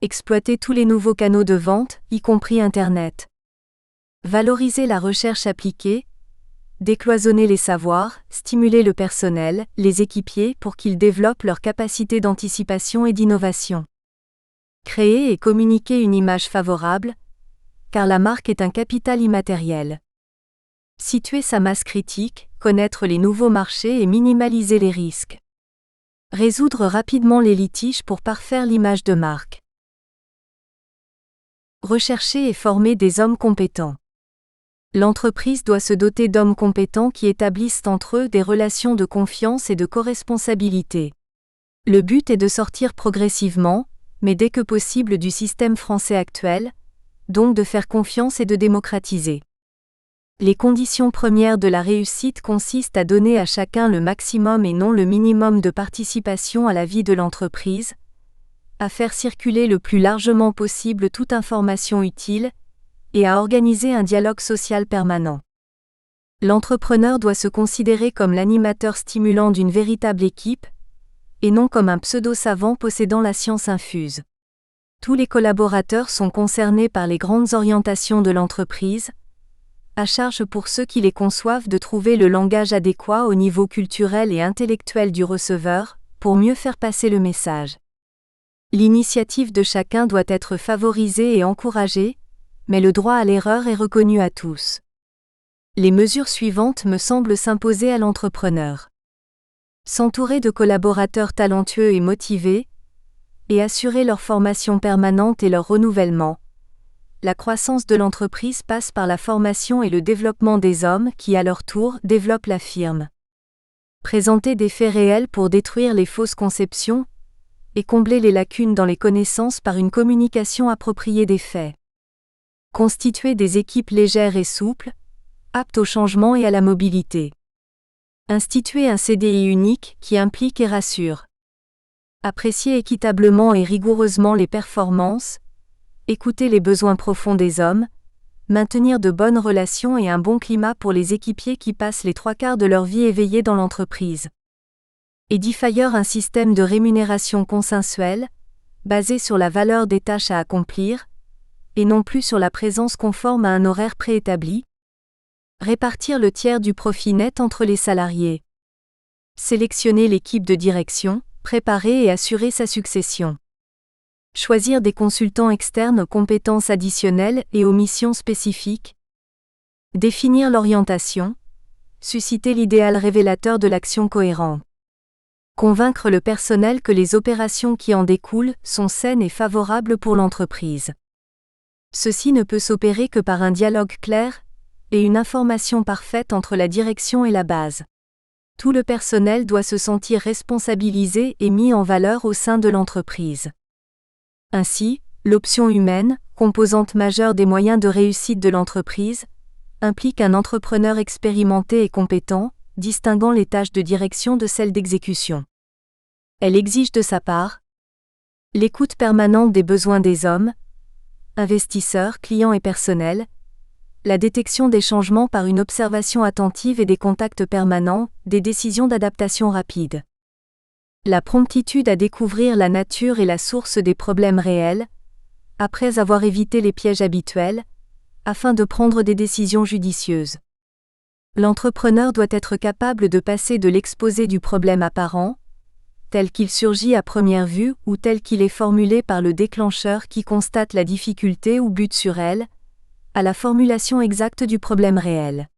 Exploiter tous les nouveaux canaux de vente, y compris Internet. Valoriser la recherche appliquée, décloisonner les savoirs, stimuler le personnel, les équipiers pour qu'ils développent leurs capacités d'anticipation et d'innovation. Créer et communiquer une image favorable, car la marque est un capital immatériel. Situer sa masse critique, connaître les nouveaux marchés et minimaliser les risques. Résoudre rapidement les litiges pour parfaire l'image de marque. Rechercher et former des hommes compétents. L'entreprise doit se doter d'hommes compétents qui établissent entre eux des relations de confiance et de coresponsabilité. Le but est de sortir progressivement, mais dès que possible du système français actuel, donc de faire confiance et de démocratiser. Les conditions premières de la réussite consistent à donner à chacun le maximum et non le minimum de participation à la vie de l'entreprise, à faire circuler le plus largement possible toute information utile, et à organiser un dialogue social permanent. L'entrepreneur doit se considérer comme l'animateur stimulant d'une véritable équipe, et non comme un pseudo-savant possédant la science infuse. Tous les collaborateurs sont concernés par les grandes orientations de l'entreprise, à charge pour ceux qui les conçoivent de trouver le langage adéquat au niveau culturel et intellectuel du receveur, pour mieux faire passer le message. L'initiative de chacun doit être favorisée et encouragée, mais le droit à l'erreur est reconnu à tous. Les mesures suivantes me semblent s'imposer à l'entrepreneur. S'entourer de collaborateurs talentueux et motivés, et assurer leur formation permanente et leur renouvellement. La croissance de l'entreprise passe par la formation et le développement des hommes qui, à leur tour, développent la firme. Présenter des faits réels pour détruire les fausses conceptions, et combler les lacunes dans les connaissances par une communication appropriée des faits. Constituer des équipes légères et souples, aptes au changement et à la mobilité. Instituer un CDI unique qui implique et rassure. Apprécier équitablement et rigoureusement les performances, écouter les besoins profonds des hommes, maintenir de bonnes relations et un bon climat pour les équipiers qui passent les 3/4 de leur vie éveillés dans l'entreprise. Édifier un système de rémunération consensuel, basé sur la valeur des tâches à accomplir, et non plus sur la présence conforme à un horaire préétabli. Répartir le tiers du profit net entre les salariés. Sélectionner l'équipe de direction, préparer et assurer sa succession. Choisir des consultants externes aux compétences additionnelles et aux missions spécifiques. Définir l'orientation. Susciter l'idéal révélateur de l'action cohérente. Convaincre le personnel que les opérations qui en découlent sont saines et favorables pour l'entreprise. Ceci ne peut s'opérer que par un dialogue clair et une information parfaite entre la direction et la base. Tout le personnel doit se sentir responsabilisé et mis en valeur au sein de l'entreprise. Ainsi, l'option humaine, composante majeure des moyens de réussite de l'entreprise, implique un entrepreneur expérimenté et compétent, distinguant les tâches de direction de celles d'exécution. Elle exige de sa part l'écoute permanente des besoins des hommes, investisseurs, clients et personnels, la détection des changements par une observation attentive et des contacts permanents, des décisions d'adaptation rapides. La promptitude à découvrir la nature et la source des problèmes réels, après avoir évité les pièges habituels, afin de prendre des décisions judicieuses. L'entrepreneur doit être capable de passer de l'exposé du problème apparent, tel qu'il surgit à première vue ou tel qu'il est formulé par le déclencheur qui constate la difficulté ou bute sur elle, à la formulation exacte du problème réel.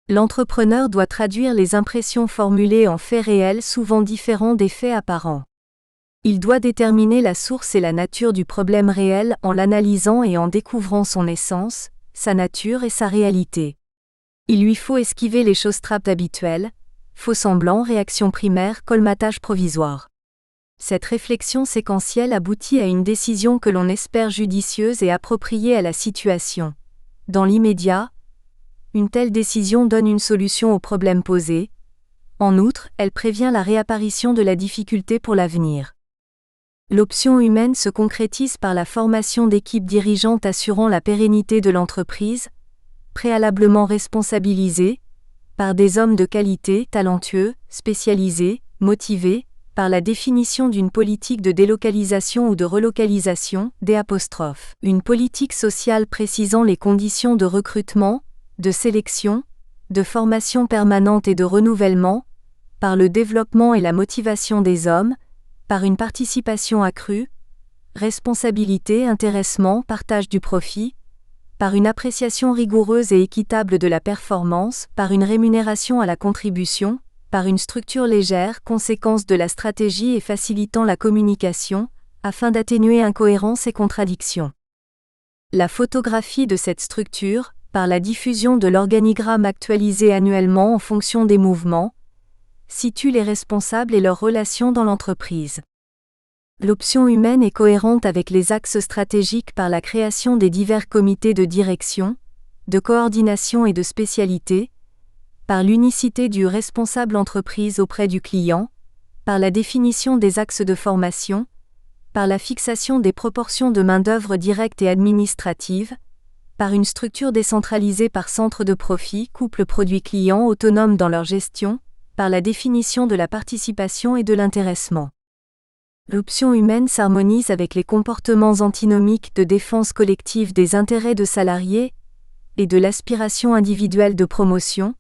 L'entrepreneur doit traduire les impressions formulées en faits réels souvent différents des faits apparents. Il doit déterminer la source et la nature du problème réel en l'analysant et en découvrant son essence, sa nature et sa réalité. Il lui faut esquiver les choses-trappes habituelles, faux-semblants, réactions primaires, colmatage provisoire. Cette réflexion séquentielle aboutit à une décision que l'on espère judicieuse et appropriée à la situation. Dans l'immédiat, une telle décision donne une solution au problème posé. En outre, elle prévient la réapparition de la difficulté pour l'avenir. L'option humaine se concrétise par la formation d'équipes dirigeantes assurant la pérennité de l'entreprise, préalablement responsabilisées, par des hommes de qualité, talentueux, spécialisés, motivés, par la définition d'une politique de délocalisation ou de relocalisation, une politique sociale précisant les conditions de recrutement, de sélection, de formation permanente et de renouvellement, par le développement et la motivation des hommes, par une participation accrue, responsabilité, intéressement, partage du profit, par une appréciation rigoureuse et équitable de la performance, par une rémunération à la contribution, par une structure légère, conséquence de la stratégie et facilitant la communication, afin d'atténuer incohérences et contradictions. La photographie de cette structure, par la diffusion de l'organigramme actualisé annuellement en fonction des mouvements, situe les responsables et leurs relations dans l'entreprise. L'option humaine est cohérente avec les axes stratégiques par la création des divers comités de direction, de coordination et de spécialité, par l'unicité du responsable entreprise auprès du client, par la définition des axes de formation, par la fixation des proportions de main-d'œuvre directe et administrative, par une structure décentralisée par centre de profit, couple produit-client autonome dans leur gestion, par la définition de la participation et de l'intéressement. L'option humaine s'harmonise avec les comportements antinomiques de défense collective des intérêts de salariés et de l'aspiration individuelle de promotion,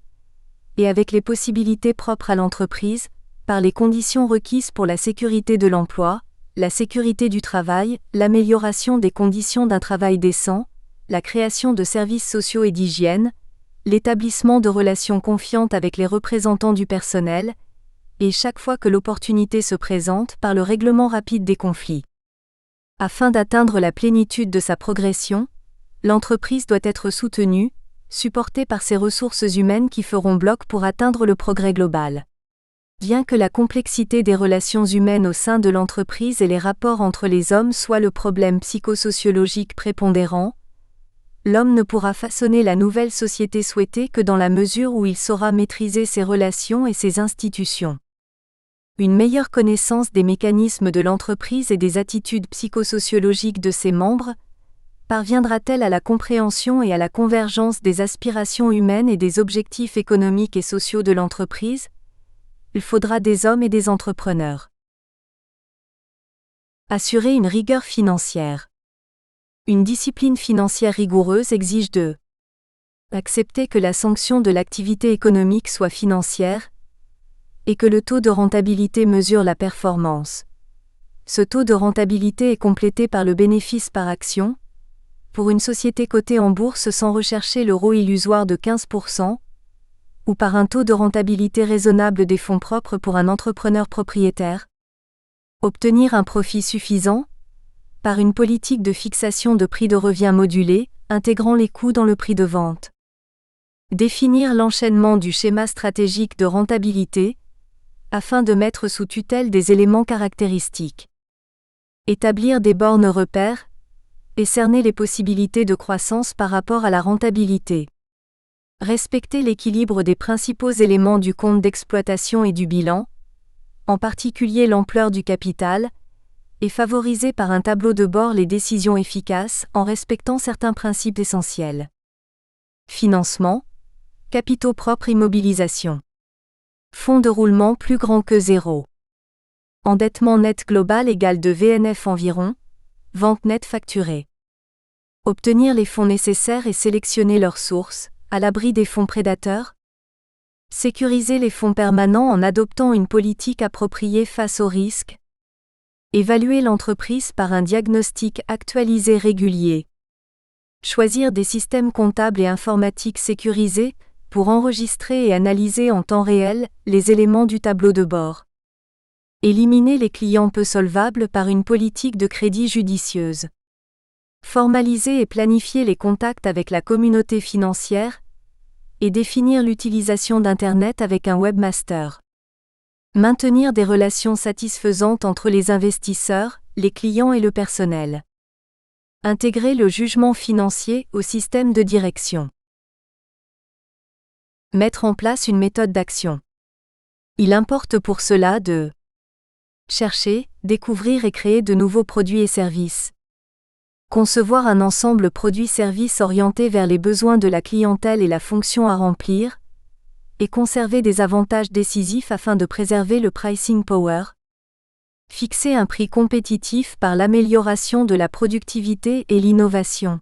et avec les possibilités propres à l'entreprise, par les conditions requises pour la sécurité de l'emploi, la sécurité du travail, l'amélioration des conditions d'un travail décent, la création de services sociaux et d'hygiène, l'établissement de relations confiantes avec les représentants du personnel, et chaque fois que l'opportunité se présente par le règlement rapide des conflits. Afin d'atteindre la plénitude de sa progression, l'entreprise doit être soutenue, supportée par ses ressources humaines qui feront bloc pour atteindre le progrès global. Bien que la complexité des relations humaines au sein de l'entreprise et les rapports entre les hommes soient le problème psychosociologique prépondérant, l'homme ne pourra façonner la nouvelle société souhaitée que dans la mesure où il saura maîtriser ses relations et ses institutions. Une meilleure connaissance des mécanismes de l'entreprise et des attitudes psychosociologiques de ses membres parviendra-t-elle à la compréhension et à la convergence des aspirations humaines et des objectifs économiques et sociaux de l'entreprise? Il faudra des hommes et des entrepreneurs. Assurer une rigueur financière. Une discipline financière rigoureuse exige de accepter que la sanction de l'activité économique soit financière, et que le taux de rentabilité mesure la performance. Ce taux de rentabilité est complété par le bénéfice par action, pour une société cotée en bourse sans rechercher le ROI illusoire de 15%, ou par un taux de rentabilité raisonnable des fonds propres pour un entrepreneur propriétaire. Obtenir un profit suffisant, par une politique de fixation de prix de revient modulé, intégrant les coûts dans le prix de vente. Définir l'enchaînement du schéma stratégique de rentabilité, afin de mettre sous tutelle des éléments caractéristiques. Établir des bornes repères, et cerner les possibilités de croissance par rapport à la rentabilité. Respecter l'équilibre des principaux éléments du compte d'exploitation et du bilan, en particulier l'ampleur du capital, et favoriser par un tableau de bord les décisions efficaces en respectant certains principes essentiels. Financement, capitaux propres, immobilisation. Fonds de roulement plus grand que 0. Endettement net global égal de VNF environ, vente nette facturée. Obtenir les fonds nécessaires et sélectionner leurs sources, à l'abri des fonds prédateurs. Sécuriser les fonds permanents en adoptant une politique appropriée face aux risques. Évaluer l'entreprise par un diagnostic actualisé régulier. Choisir des systèmes comptables et informatiques sécurisés, pour enregistrer et analyser en temps réel les éléments du tableau de bord. Éliminer les clients peu solvables par une politique de crédit judicieuse. Formaliser et planifier les contacts avec la communauté financière et définir l'utilisation d'Internet avec un webmaster. Maintenir des relations satisfaisantes entre les investisseurs, les clients et le personnel. Intégrer le jugement financier au système de direction. Mettre en place une méthode d'action. Il importe pour cela de chercher, découvrir et créer de nouveaux produits et services. Concevoir un ensemble produit-service orienté vers les besoins de la clientèle et la fonction à remplir, et conserver des avantages décisifs afin de préserver le pricing power. Fixer un prix compétitif par l'amélioration de la productivité et l'innovation.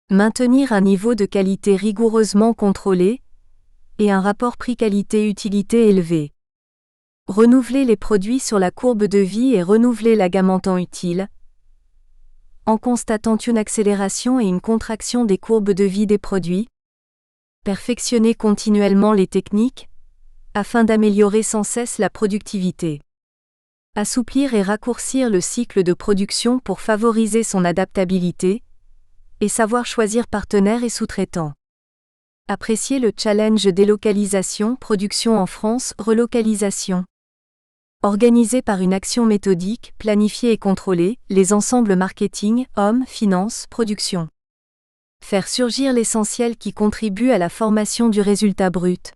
Maintenir un niveau de qualité rigoureusement contrôlé, et un rapport prix-qualité-utilité élevé. Renouveler les produits sur la courbe de vie et renouveler la gamme en temps utile, en constatant une accélération et une contraction des courbes de vie des produits. Perfectionner continuellement les techniques, afin d'améliorer sans cesse la productivité. Assouplir et raccourcir le cycle de production pour favoriser son adaptabilité, et savoir choisir partenaires et sous-traitants. Apprécier le challenge délocalisation, production en France, relocalisation. Organiser par une action méthodique, planifiée et contrôlée, les ensembles marketing, hommes, finance, production. Faire surgir l'essentiel qui contribue à la formation du résultat brut.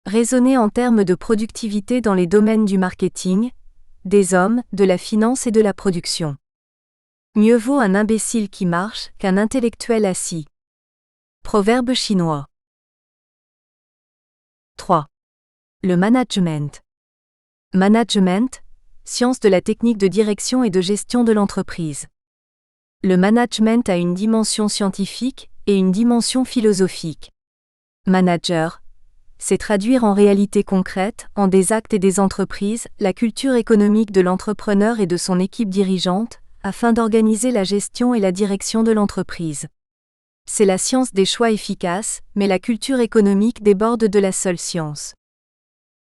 Raisonner en termes de productivité dans les domaines du marketing, des hommes, de la finance et de la production. Mieux vaut un imbécile qui marche qu'un intellectuel assis. Proverbe chinois. 3. Le management. Management, science de la technique de direction et de gestion de l'entreprise. Le management a une dimension scientifique et une dimension philosophique. Manager, c'est traduire en réalité concrète, en des actes et des entreprises, la culture économique de l'entrepreneur et de son équipe dirigeante, afin d'organiser la gestion et la direction de l'entreprise. C'est la science des choix efficaces, mais la culture économique déborde de la seule science.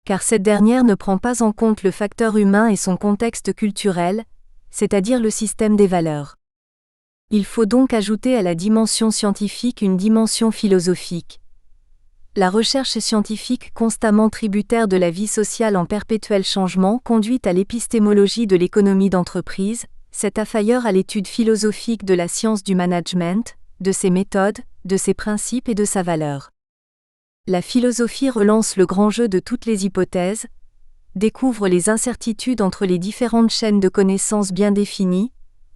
Car cette dernière ne prend pas en compte le facteur humain et son contexte culturel, c'est-à-dire le système des valeurs. Il faut donc ajouter à la dimension scientifique une dimension philosophique. La recherche scientifique constamment tributaire de la vie sociale en perpétuel changement conduit à l'épistémologie de l'économie d'entreprise, cet affailleur à l'étude philosophique de la science du management, de ses méthodes, de ses principes et de sa valeur. La philosophie relance le grand jeu de toutes les hypothèses, découvre les incertitudes entre les différentes chaînes de connaissances bien définies,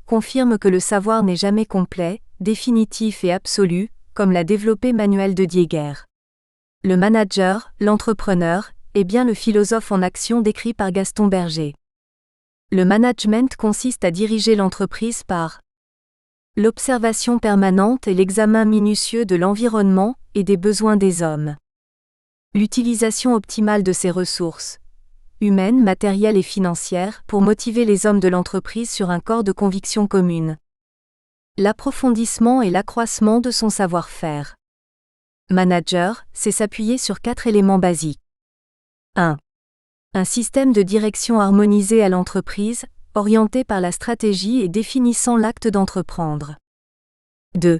confirme que le savoir n'est jamais complet, définitif et absolu, comme l'a développé Manuel de Diéguer. Le manager, l'entrepreneur, est bien le philosophe en action décrit par Gaston Berger. Le management consiste à diriger l'entreprise par l'observation permanente et l'examen minutieux de l'environnement et des besoins des hommes. L'utilisation optimale de ses ressources, humaines, matérielles et financières, pour motiver les hommes de l'entreprise sur un corps de conviction commune. L'approfondissement et l'accroissement de son savoir-faire. Manager, c'est s'appuyer sur 4 éléments basiques. 1. Un système de direction harmonisé à l'entreprise, orienté par la stratégie et définissant l'acte d'entreprendre. 2.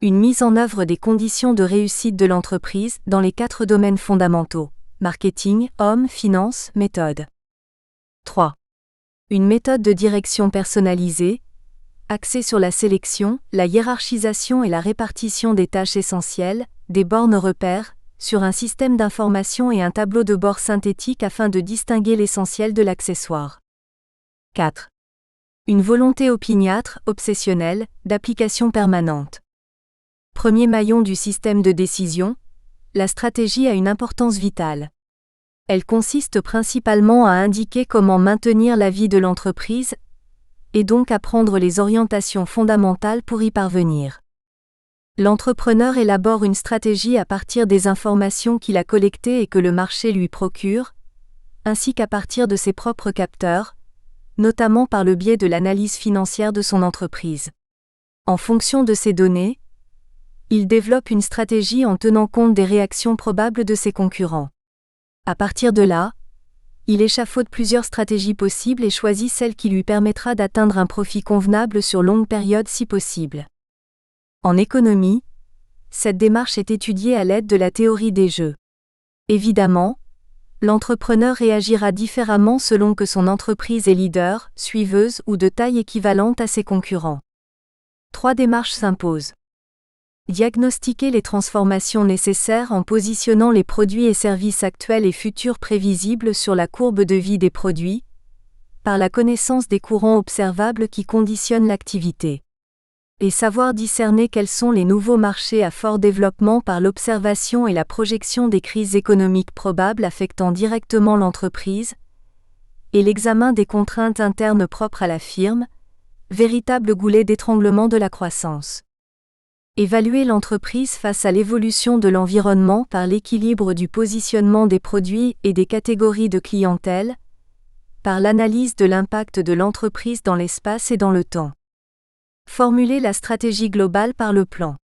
Une mise en œuvre des conditions de réussite de l'entreprise dans les 4 domaines fondamentaux: marketing, hommes, finance, méthode. 3. Une méthode de direction personnalisée, axée sur la sélection, la hiérarchisation et la répartition des tâches essentielles, des bornes repères, sur un système d'information et un tableau de bord synthétique afin de distinguer l'essentiel de l'accessoire. 4. Une volonté opiniâtre, obsessionnelle, d'application permanente. Premier maillon du système de décision, la stratégie a une importance vitale. Elle consiste principalement à indiquer comment maintenir la vie de l'entreprise, et donc à prendre les orientations fondamentales pour y parvenir. L'entrepreneur élabore une stratégie à partir des informations qu'il a collectées et que le marché lui procure, ainsi qu'à partir de ses propres capteurs, notamment par le biais de l'analyse financière de son entreprise. En fonction de ces données, il développe une stratégie en tenant compte des réactions probables de ses concurrents. À partir de là, Il échafaude plusieurs stratégies possibles et choisit celle qui lui permettra d'atteindre un profit convenable sur longue période si possible. En économie, cette démarche est étudiée à l'aide de la théorie des jeux. Évidemment, l'entrepreneur réagira différemment selon que son entreprise est leader, suiveuse ou de taille équivalente à ses concurrents. 3 démarches s'imposent. Diagnostiquer les transformations nécessaires en positionnant les produits et services actuels et futurs prévisibles sur la courbe de vie des produits, par la connaissance des courants observables qui conditionnent l'activité. Et savoir discerner quels sont les nouveaux marchés à fort développement par l'observation et la projection des crises économiques probables affectant directement l'entreprise, et l'examen des contraintes internes propres à la firme, véritable goulet d'étranglement de la croissance. Évaluer l'entreprise face à l'évolution de l'environnement par l'équilibre du positionnement des produits et des catégories de clientèle, par l'analyse de l'impact de l'entreprise dans l'espace et dans le temps. Formuler la stratégie globale par le plan.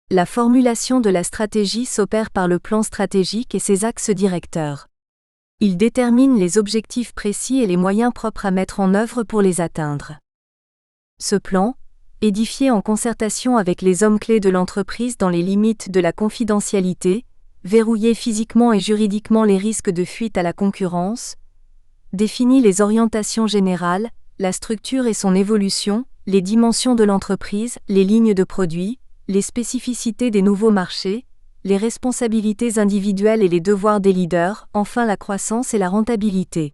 La formulation de la stratégie s'opère par le plan stratégique et ses axes directeurs. Il détermine les objectifs précis et les moyens propres à mettre en œuvre pour les atteindre. Ce plan, édifié en concertation avec les hommes clés de l'entreprise dans les limites de la confidentialité, verrouiller physiquement et juridiquement les risques de fuite à la concurrence, définit les orientations générales, la structure et son évolution, les dimensions de l'entreprise, les lignes de produits, les spécificités des nouveaux marchés, les responsabilités individuelles et les devoirs des leaders, enfin la croissance et la rentabilité.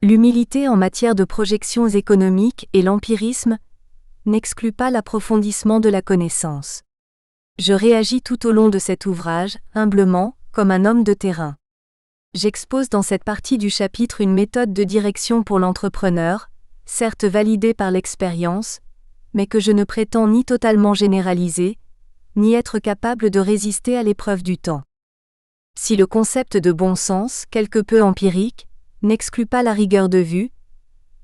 L'humilité en matière de projections économiques et l'empirisme n'exclut pas l'approfondissement de la connaissance. Je réagis tout au long de cet ouvrage, humblement, comme un homme de terrain. J'expose dans cette partie du chapitre une méthode de direction pour l'entrepreneur, certes validée par l'expérience, mais que je ne prétends ni totalement généraliser, ni être capable de résister à l'épreuve du temps. Si le concept de bon sens, quelque peu empirique, n'exclut pas la rigueur de vue,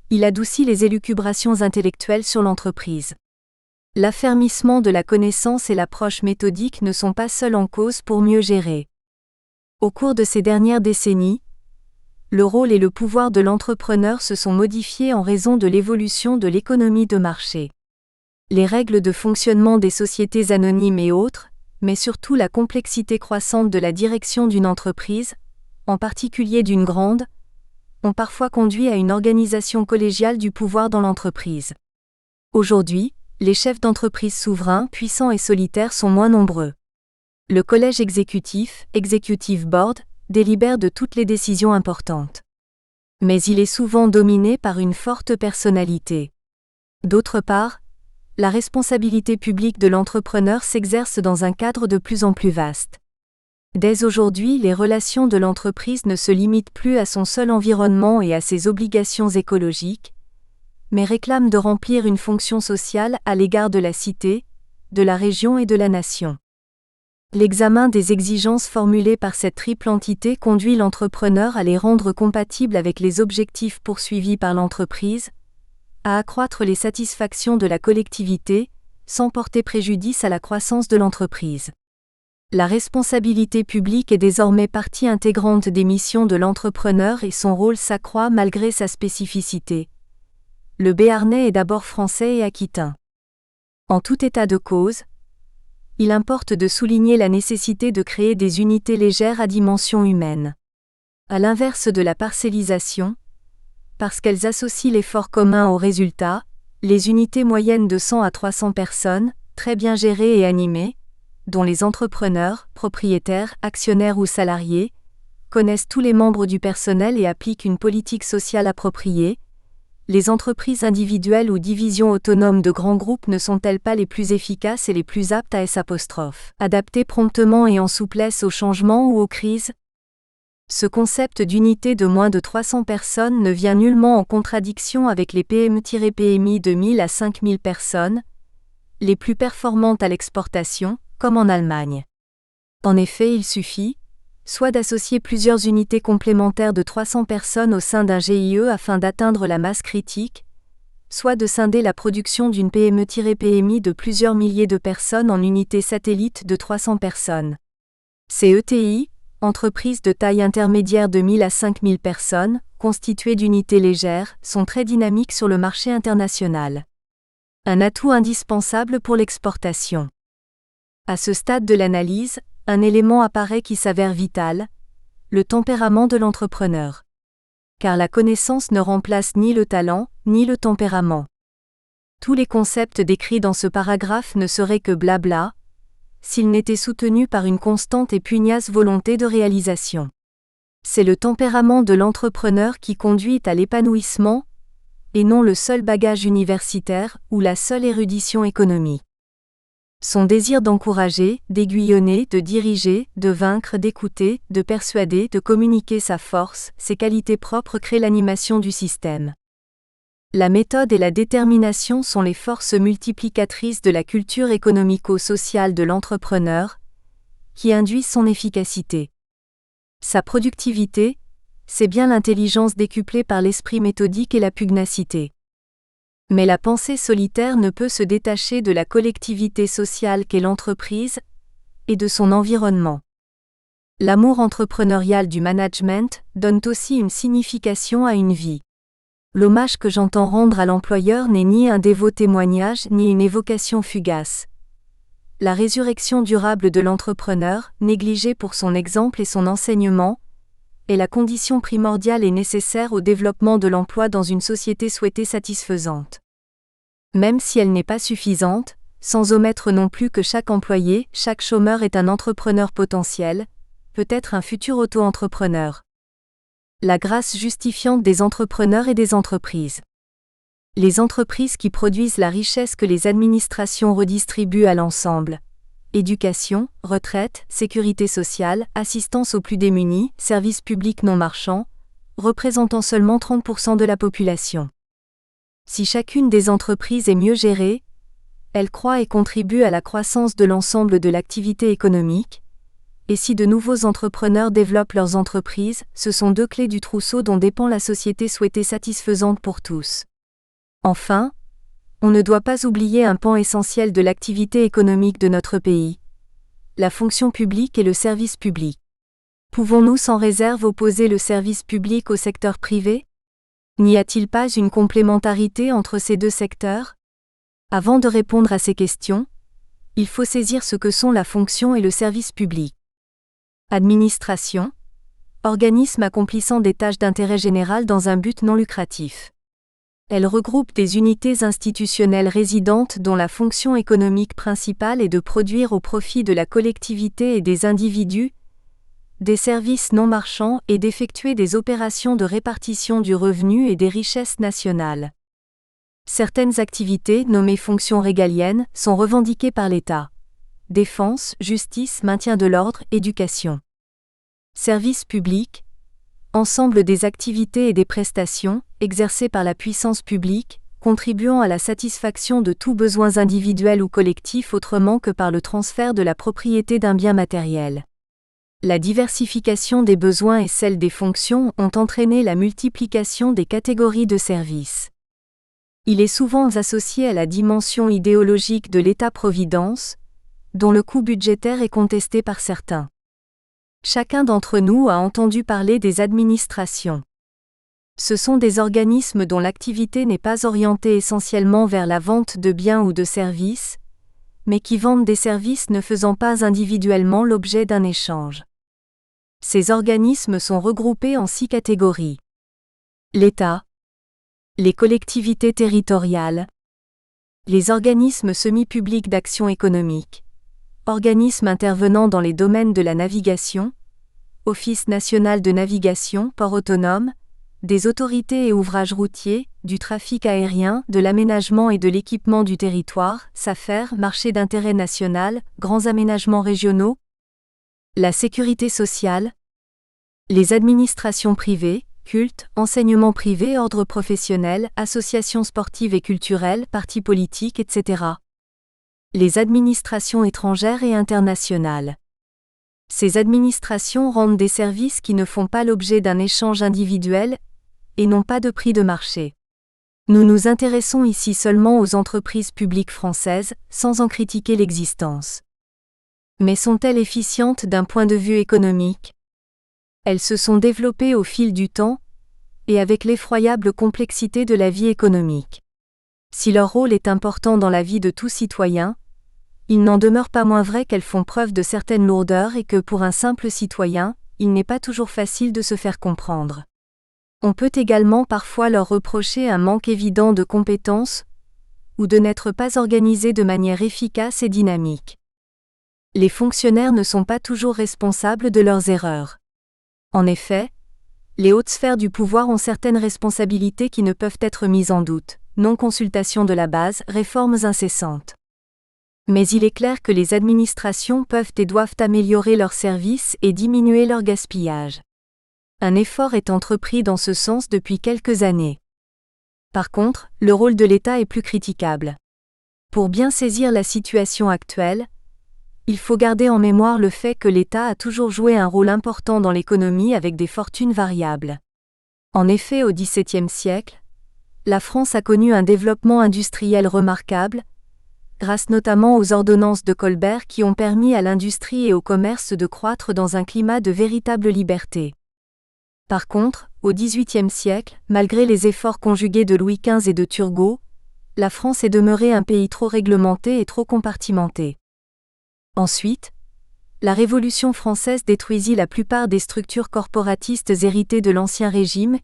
il adoucit les élucubrations intellectuelles sur l'entreprise. L'affermissement de la connaissance et l'approche méthodique ne sont pas seuls en cause pour mieux gérer. Au cours de ces dernières décennies, le rôle et le pouvoir de l'entrepreneur se sont modifiés en raison de l'évolution de l'économie de marché. Les règles de fonctionnement des sociétés anonymes et autres, mais surtout la complexité croissante de la direction d'une entreprise, en particulier d'une grande, ont parfois conduit à une organisation collégiale du pouvoir dans l'entreprise. Aujourd'hui, les chefs d'entreprise souverains, puissants et solitaires sont moins nombreux. Le collège exécutif, Executive Board, délibère de toutes les décisions importantes. Mais il est souvent dominé par une forte personnalité. D'autre part, la responsabilité publique de l'entrepreneur s'exerce dans un cadre de plus en plus vaste. Dès aujourd'hui, les relations de l'entreprise ne se limitent plus à son seul environnement et à ses obligations écologiques, mais réclament de remplir une fonction sociale à l'égard de la cité, de la région et de la nation. L'examen des exigences formulées par cette triple entité conduit l'entrepreneur à les rendre compatibles avec les objectifs poursuivis par l'entreprise, à accroître les satisfactions de la collectivité, sans porter préjudice à la croissance de l'entreprise. La responsabilité publique est désormais partie intégrante des missions de l'entrepreneur et son rôle s'accroît malgré sa spécificité. Le Béarnais est d'abord français et aquitain. En tout état de cause, il importe de souligner la nécessité de créer des unités légères à dimension humaine. À l'inverse de la parcellisation, parce qu'elles associent l'effort commun au résultat, les unités moyennes de 100 à 300 personnes, très bien gérées et animées, dont les entrepreneurs, propriétaires, actionnaires ou salariés, connaissent tous les membres du personnel et appliquent une politique sociale appropriée, les entreprises individuelles ou divisions autonomes de grands groupes ne sont-elles pas les plus efficaces et les plus aptes à s'adapter promptement et en souplesse aux changements ou aux crises? Ce concept d'unité de moins de 300 personnes ne vient nullement en contradiction avec les PME-PMI de 1000 à 5000 personnes, les plus performantes à l'exportation, comme en Allemagne. En effet, il suffit, soit d'associer plusieurs unités complémentaires de 300 personnes au sein d'un GIE afin d'atteindre la masse critique, soit de scinder la production d'une PME-PMI de plusieurs milliers de personnes en unités satellites de 300 personnes. Ces ETI, entreprises de taille intermédiaire de 1000 à 5000 personnes, constituées d'unités légères, sont très dynamiques sur le marché international. Un atout indispensable pour l'exportation. À ce stade de l'analyse, un élément apparaît qui s'avère vital, le tempérament de l'entrepreneur. Car la connaissance ne remplace ni le talent, ni le tempérament. Tous les concepts décrits dans ce paragraphe ne seraient que blabla, s'ils n'étaient soutenus par une constante et pugnace volonté de réalisation. C'est le tempérament de l'entrepreneur qui conduit à l'épanouissement, et non le seul bagage universitaire ou la seule érudition économique. Son désir d'encourager, d'aiguillonner, de diriger, de vaincre, d'écouter, de persuader, de communiquer sa force, ses qualités propres créent l'animation du système. La méthode et la détermination sont les forces multiplicatrices de la culture économico-sociale de l'entrepreneur, qui induisent son efficacité. Sa productivité, c'est bien l'intelligence décuplée par l'esprit méthodique et la pugnacité. Mais la pensée solitaire ne peut se détacher de la collectivité sociale qu'est l'entreprise et de son environnement. L'amour entrepreneurial du management donne aussi une signification à une vie. L'hommage que j'entends rendre à l'employeur n'est ni un dévot témoignage ni une évocation fugace. La résurrection durable de l'entrepreneur, négligé pour son exemple et son enseignement, est la condition primordiale et nécessaire au développement de l'emploi dans une société souhaitée satisfaisante. Même si elle n'est pas suffisante, sans omettre non plus que chaque employé, chaque chômeur est un entrepreneur potentiel, peut-être un futur auto-entrepreneur. La grâce justifiante des entrepreneurs et des entreprises. Les entreprises qui produisent la richesse que les administrations redistribuent à l'ensemble. Éducation, retraite, sécurité sociale, assistance aux plus démunis, services publics non marchands, représentant seulement 30% de la population. Si chacune des entreprises est mieux gérée, elle croît et contribue à la croissance de l'ensemble de l'activité économique, et si de nouveaux entrepreneurs développent leurs entreprises, ce sont deux clés du trousseau dont dépend la société souhaitée satisfaisante pour tous. Enfin, on ne doit pas oublier un pan essentiel de l'activité économique de notre pays. La fonction publique et le service public. Pouvons-nous sans réserve opposer le service public au secteur privé ? N'y a-t-il pas une complémentarité entre ces deux secteurs ? Avant de répondre à ces questions, il faut saisir ce que sont la fonction et le service public. Administration, organisme accomplissant des tâches d'intérêt général dans un but non lucratif. Elle regroupe des unités institutionnelles résidentes dont la fonction économique principale est de produire au profit de la collectivité et des individus des services non marchands et d'effectuer des opérations de répartition du revenu et des richesses nationales. Certaines activités, nommées fonctions régaliennes, sont revendiquées par l'État. Défense, justice, maintien de l'ordre, éducation. Service public, ensemble des activités et des prestations, exercées par la puissance publique, contribuant à la satisfaction de tous besoins individuels ou collectifs autrement que par le transfert de la propriété d'un bien matériel. La diversification des besoins et celle des fonctions ont entraîné la multiplication des catégories de services. Il est souvent associé à la dimension idéologique de l'État-providence, dont le coût budgétaire est contesté par certains. Chacun d'entre nous a entendu parler des administrations. Ce sont des organismes dont l'activité n'est pas orientée essentiellement vers la vente de biens ou de services, mais qui vendent des services ne faisant pas individuellement l'objet d'un échange. Ces organismes sont regroupés en 6 catégories. L'État, les collectivités territoriales, les organismes semi-publics d'action économique, organismes intervenant dans les domaines de la navigation, Office national de navigation, port autonome, des autorités et ouvrages routiers, du trafic aérien, de l'aménagement et de l'équipement du territoire, SAFER, marché d'intérêt national, grands aménagements régionaux, la sécurité sociale, les administrations privées, culte, enseignement privé, ordre professionnel, associations sportives et culturelles, partis politiques, etc. Les administrations étrangères et internationales. Ces administrations rendent des services qui ne font pas l'objet d'un échange individuel et n'ont pas de prix de marché. Nous nous intéressons ici seulement aux entreprises publiques françaises, sans en critiquer l'existence. Mais sont-elles efficientes d'un point de vue économique ? Elles se sont développées au fil du temps, et avec l'effroyable complexité de la vie économique. Si leur rôle est important dans la vie de tout citoyen, il n'en demeure pas moins vrai qu'elles font preuve de certaines lourdeurs et que pour un simple citoyen, il n'est pas toujours facile de se faire comprendre. On peut également parfois leur reprocher un manque évident de compétences ou de n'être pas organisés de manière efficace et dynamique. Les fonctionnaires ne sont pas toujours responsables de leurs erreurs. En effet, les hautes sphères du pouvoir ont certaines responsabilités qui ne peuvent être mises en doute, non-consultation de la base, réformes incessantes. Mais il est clair que les administrations peuvent et doivent améliorer leurs services et diminuer leur gaspillage. Un effort est entrepris dans ce sens depuis quelques années. Par contre, le rôle de l'État est plus critiquable. Pour bien saisir la situation actuelle, il faut garder en mémoire le fait que l'État a toujours joué un rôle important dans l'économie avec des fortunes variables. En effet, au XVIIe siècle, la France a connu un développement industriel remarquable, grâce notamment aux ordonnances de Colbert qui ont permis à l'industrie et au commerce de croître dans un climat de véritable liberté. Par contre, au XVIIIe siècle, malgré les efforts conjugués de Louis XV et de Turgot, la France est demeurée un pays trop réglementé et trop compartimenté. Ensuite, la Révolution française détruisit la plupart des structures corporatistes héritées de l'Ancien Régime,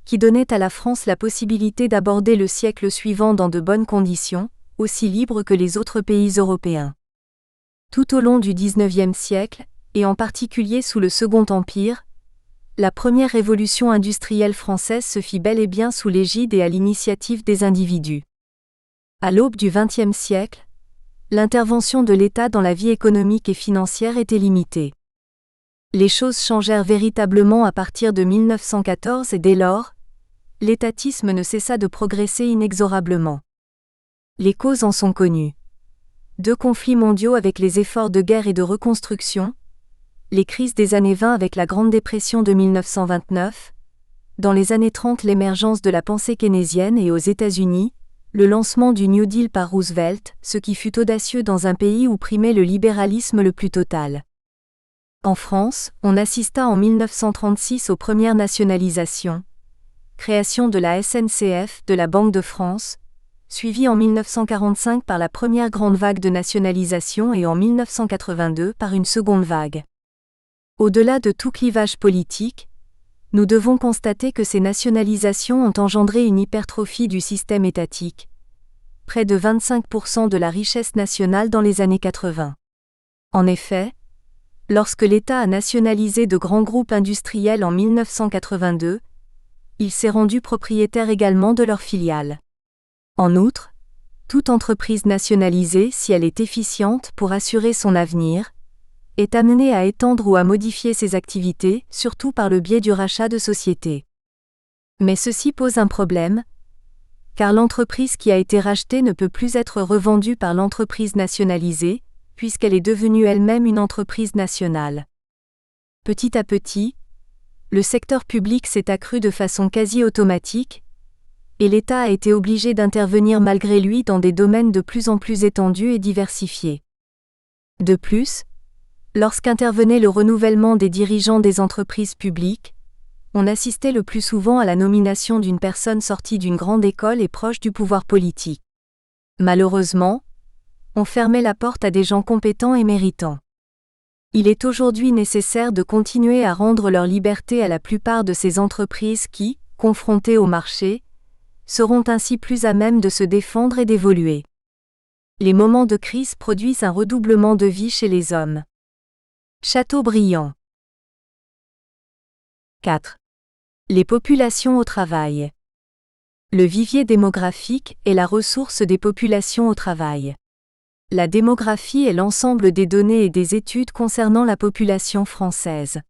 qui donnaient à la France la possibilité d'aborder le siècle suivant dans de bonnes conditions, aussi libres que les autres pays européens. Tout au long du XIXe siècle, et en particulier sous le Second Empire, la première révolution industrielle française se fit bel et bien sous l'égide et à l'initiative des individus. À l'aube du XXe siècle, l'intervention de l'État dans la vie économique et financière était limitée. Les choses changèrent véritablement à partir de 1914 et dès lors, l'étatisme ne cessa de progresser inexorablement. Les causes en sont connues. 2 conflits mondiaux avec les efforts de guerre et de reconstruction, les crises des années 20 avec la Grande Dépression de 1929, dans les années 30 l'émergence de la pensée keynésienne et aux États-Unis, le lancement du New Deal par Roosevelt, ce qui fut audacieux dans un pays où primait le libéralisme le plus total. En France, on assista en 1936 aux premières nationalisations, création de la SNCF, de la Banque de France, suivie en 1945 par la première grande vague de nationalisation et en 1982 par une seconde vague. Au-delà de tout clivage politique, nous devons constater que ces nationalisations ont engendré une hypertrophie du système étatique, près de 25% de la richesse nationale dans les années 80. En effet, lorsque l'État a nationalisé de grands groupes industriels en 1982, il s'est rendu propriétaire également de leurs filiales. En outre, toute entreprise nationalisée, si elle est efficiente pour assurer son avenir, est amenée à étendre ou à modifier ses activités, surtout par le biais du rachat de sociétés. Mais ceci pose un problème, car l'entreprise qui a été rachetée ne peut plus être revendue par l'entreprise nationalisée, puisqu'elle est devenue elle-même une entreprise nationale. Petit à petit, le secteur public s'est accru de façon quasi automatique, et l'État a été obligé d'intervenir malgré lui dans des domaines de plus en plus étendus et diversifiés. De plus, lorsqu'intervenait le renouvellement des dirigeants des entreprises publiques, on assistait le plus souvent à la nomination d'une personne sortie d'une grande école et proche du pouvoir politique. Malheureusement, on fermait la porte à des gens compétents et méritants. Il est aujourd'hui nécessaire de continuer à rendre leur liberté à la plupart de ces entreprises qui, confrontées au marché, seront ainsi plus à même de se défendre et d'évoluer. Les moments de crise produisent un redoublement de vie chez les hommes. Chateaubriand. 4. Les populations au travail. Le vivier démographique est la ressource des populations au travail. La démographie est l'ensemble des données et des études concernant la population française.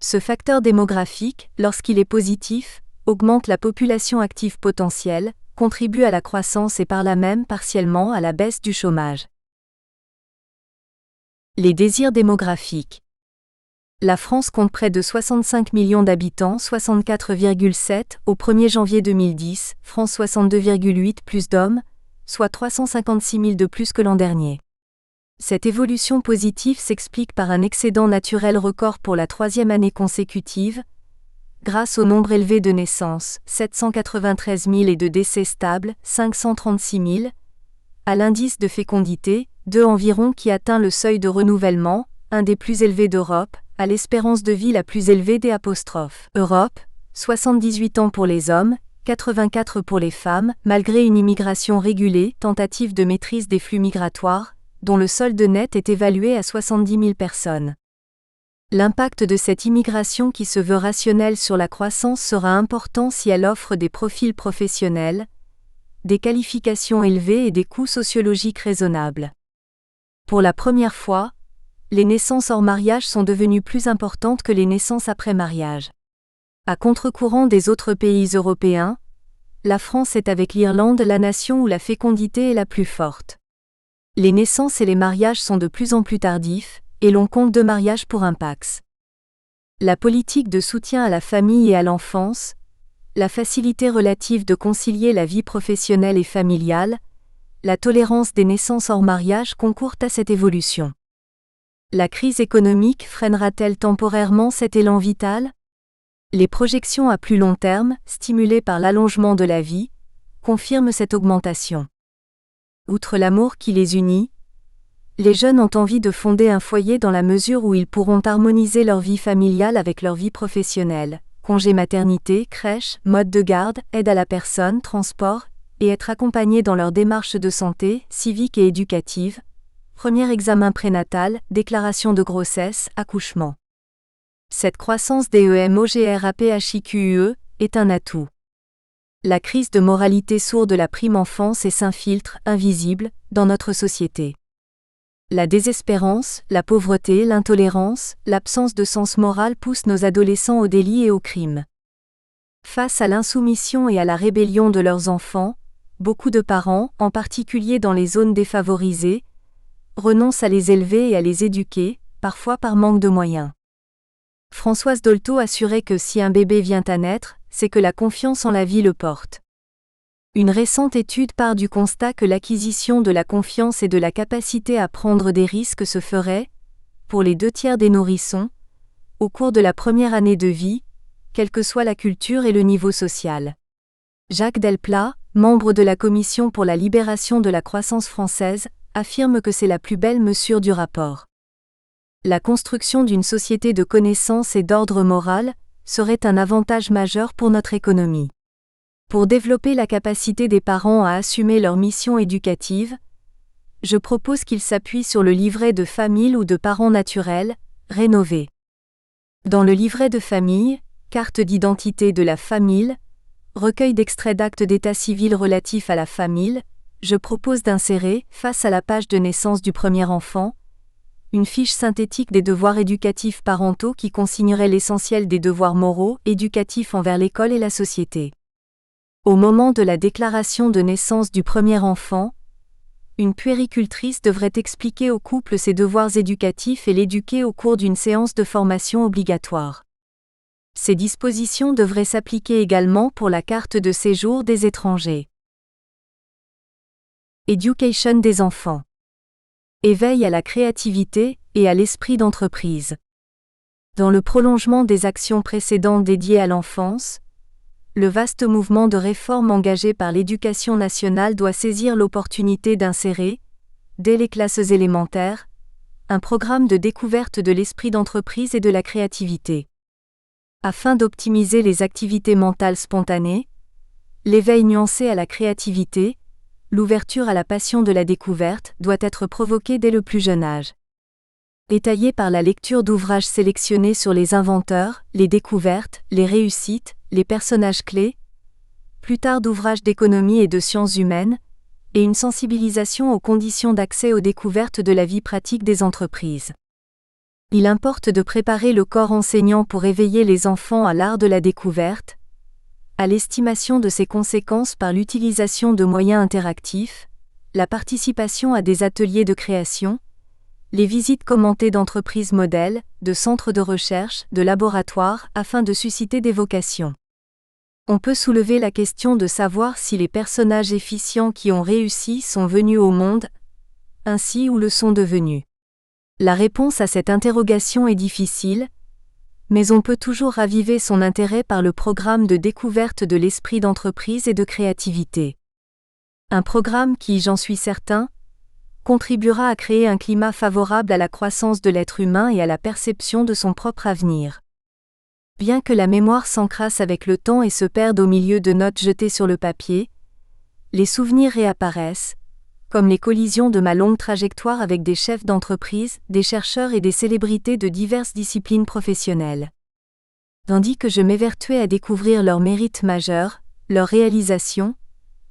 Ce facteur démographique, lorsqu'il est positif, augmente la population active potentielle, contribue à la croissance et par là même partiellement à la baisse du chômage. Les désirs démographiques. La France compte près de 65 millions d'habitants, 64,7 au 1er janvier 2010, France 62,8 plus d'hommes, soit 356 000 de plus que l'an dernier. Cette évolution positive s'explique par un excédent naturel record pour la 3e année consécutive, grâce au nombre élevé de naissances, 793 000 et de décès stables, 536 000, à l'indice de fécondité, 2 environ qui atteint le seuil de renouvellement, un des plus élevés d'Europe, à l'espérance de vie la plus élevée des Europe, 78 ans pour les hommes, 84 pour les femmes, malgré une immigration régulée, tentative de maîtrise des flux migratoires, dont le solde net est évalué à 70 000 personnes. L'impact de cette immigration qui se veut rationnelle sur la croissance sera important si elle offre des profils professionnels, des qualifications élevées et des coûts sociologiques raisonnables. Pour la première fois, les naissances hors mariage sont devenues plus importantes que les naissances après mariage. À contre-courant des autres pays européens, la France est avec l'Irlande la nation où la fécondité est la plus forte. Les naissances et les mariages sont de plus en plus tardifs, et l'on compte 2 mariages pour un Pax. La politique de soutien à la famille et à l'enfance, la facilité relative de concilier la vie professionnelle et familiale, la tolérance des naissances hors mariage concourent à cette évolution. La crise économique freinera-t-elle temporairement cet élan vital ? Les projections à plus long terme, stimulées par l'allongement de la vie, confirment cette augmentation. Outre l'amour qui les unit, les jeunes ont envie de fonder un foyer dans la mesure où ils pourront harmoniser leur vie familiale avec leur vie professionnelle, congé maternité, crèche, mode de garde, aide à la personne, transport, et être accompagnés dans leur démarche de santé, civique et éducative, premier examen prénatal, déclaration de grossesse, accouchement. Cette croissance des EMOGRAPHIQUE est un atout. La crise de moralité sourde de la prime enfance et s'infiltre, invisible, dans notre société. La désespérance, la pauvreté, l'intolérance, l'absence de sens moral poussent nos adolescents au délit et au crime. Face à l'insoumission et à la rébellion de leurs enfants, beaucoup de parents, en particulier dans les zones défavorisées, renoncent à les élever et à les éduquer, parfois par manque de moyens. Françoise Dolto assurait que si un bébé vient à naître, c'est que la confiance en la vie le porte. Une récente étude part du constat que l'acquisition de la confiance et de la capacité à prendre des risques se ferait, pour les 2/3 des nourrissons, au cours de la première année de vie, quelle que soit la culture et le niveau social. Jacques Delplat, membre de la Commission pour la libération de la croissance française, affirme que c'est la plus belle mesure du rapport. La construction d'une société de connaissance et d'ordre moral serait un avantage majeur pour notre économie. Pour développer la capacité des parents à assumer leur mission éducative, je propose qu'ils s'appuient sur le livret de famille ou de parents naturels, rénové. Dans le livret de famille, carte d'identité de la famille, recueil d'extraits d'actes d'état civil relatifs à la famille, je propose d'insérer, face à la page de naissance du premier enfant, une fiche synthétique des devoirs éducatifs parentaux qui consignerait l'essentiel des devoirs moraux, éducatifs envers l'école et la société. Au moment de la déclaration de naissance du premier enfant, une puéricultrice devrait expliquer au couple ses devoirs éducatifs et l'éduquer au cours d'une séance de formation obligatoire. Ces dispositions devraient s'appliquer également pour la carte de séjour des étrangers. Education des enfants. Éveil à la créativité et à l'esprit d'entreprise. Dans le prolongement des actions précédentes dédiées à l'enfance, le vaste mouvement de réforme engagé par l'Éducation nationale doit saisir l'opportunité d'insérer, dès les classes élémentaires, un programme de découverte de l'esprit d'entreprise et de la créativité. Afin d'optimiser les activités mentales spontanées, l'éveil nuancé à la créativité, l'ouverture à la passion de la découverte doit être provoquée dès le plus jeune âge. Étayé par la lecture d'ouvrages sélectionnés sur les inventeurs, les découvertes, les réussites, les personnages clés, plus tard d'ouvrages d'économie et de sciences humaines, et une sensibilisation aux conditions d'accès aux découvertes de la vie pratique des entreprises. Il importe de préparer le corps enseignant pour éveiller les enfants à l'art de la découverte, à l'estimation de ses conséquences par l'utilisation de moyens interactifs, la participation à des ateliers de création, les visites commentées d'entreprises modèles, de centres de recherche, de laboratoires, afin de susciter des vocations. On peut soulever la question de savoir si les personnages efficients qui ont réussi sont venus au monde ainsi ou le sont devenus? La réponse à cette interrogation est difficile, mais on peut toujours raviver son intérêt par le programme de découverte de l'esprit d'entreprise et de créativité. Un programme qui, j'en suis certain, contribuera à créer un climat favorable à la croissance de l'être humain et à la perception de son propre avenir. Bien que la mémoire s'encrasse avec le temps et se perde au milieu de notes jetées sur le papier, les souvenirs réapparaissent, comme les collisions de ma longue trajectoire avec des chefs d'entreprise, des chercheurs et des célébrités de diverses disciplines professionnelles. Tandis que je m'évertuais à découvrir leurs mérites majeurs, leurs réalisations,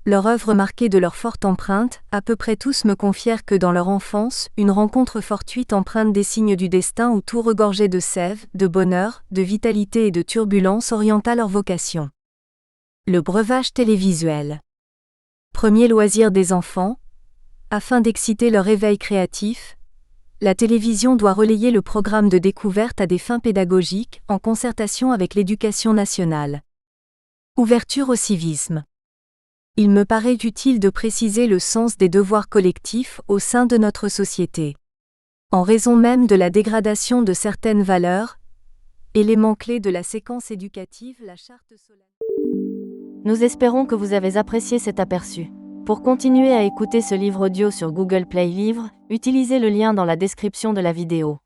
leur œuvre marquée de leur forte empreinte, à peu près tous me confièrent que dans leur enfance, une rencontre fortuite empreinte des signes du destin où tout regorgeait de sève, de bonheur, de vitalité et de turbulence orienta leur vocation. Le breuvage télévisuel. Premier loisir des enfants, afin d'exciter leur éveil créatif, la télévision doit relayer le programme de découverte à des fins pédagogiques, en concertation avec l'Éducation nationale. Ouverture au civisme. Il me paraît utile de préciser le sens des devoirs collectifs au sein de notre société. En raison même de la dégradation de certaines valeurs, élément clé de la séquence éducative, la charte solennelle. Nous espérons que vous avez apprécié cet aperçu. Pour continuer à écouter ce livre audio sur Google Play Livres, utilisez le lien dans la description de la vidéo.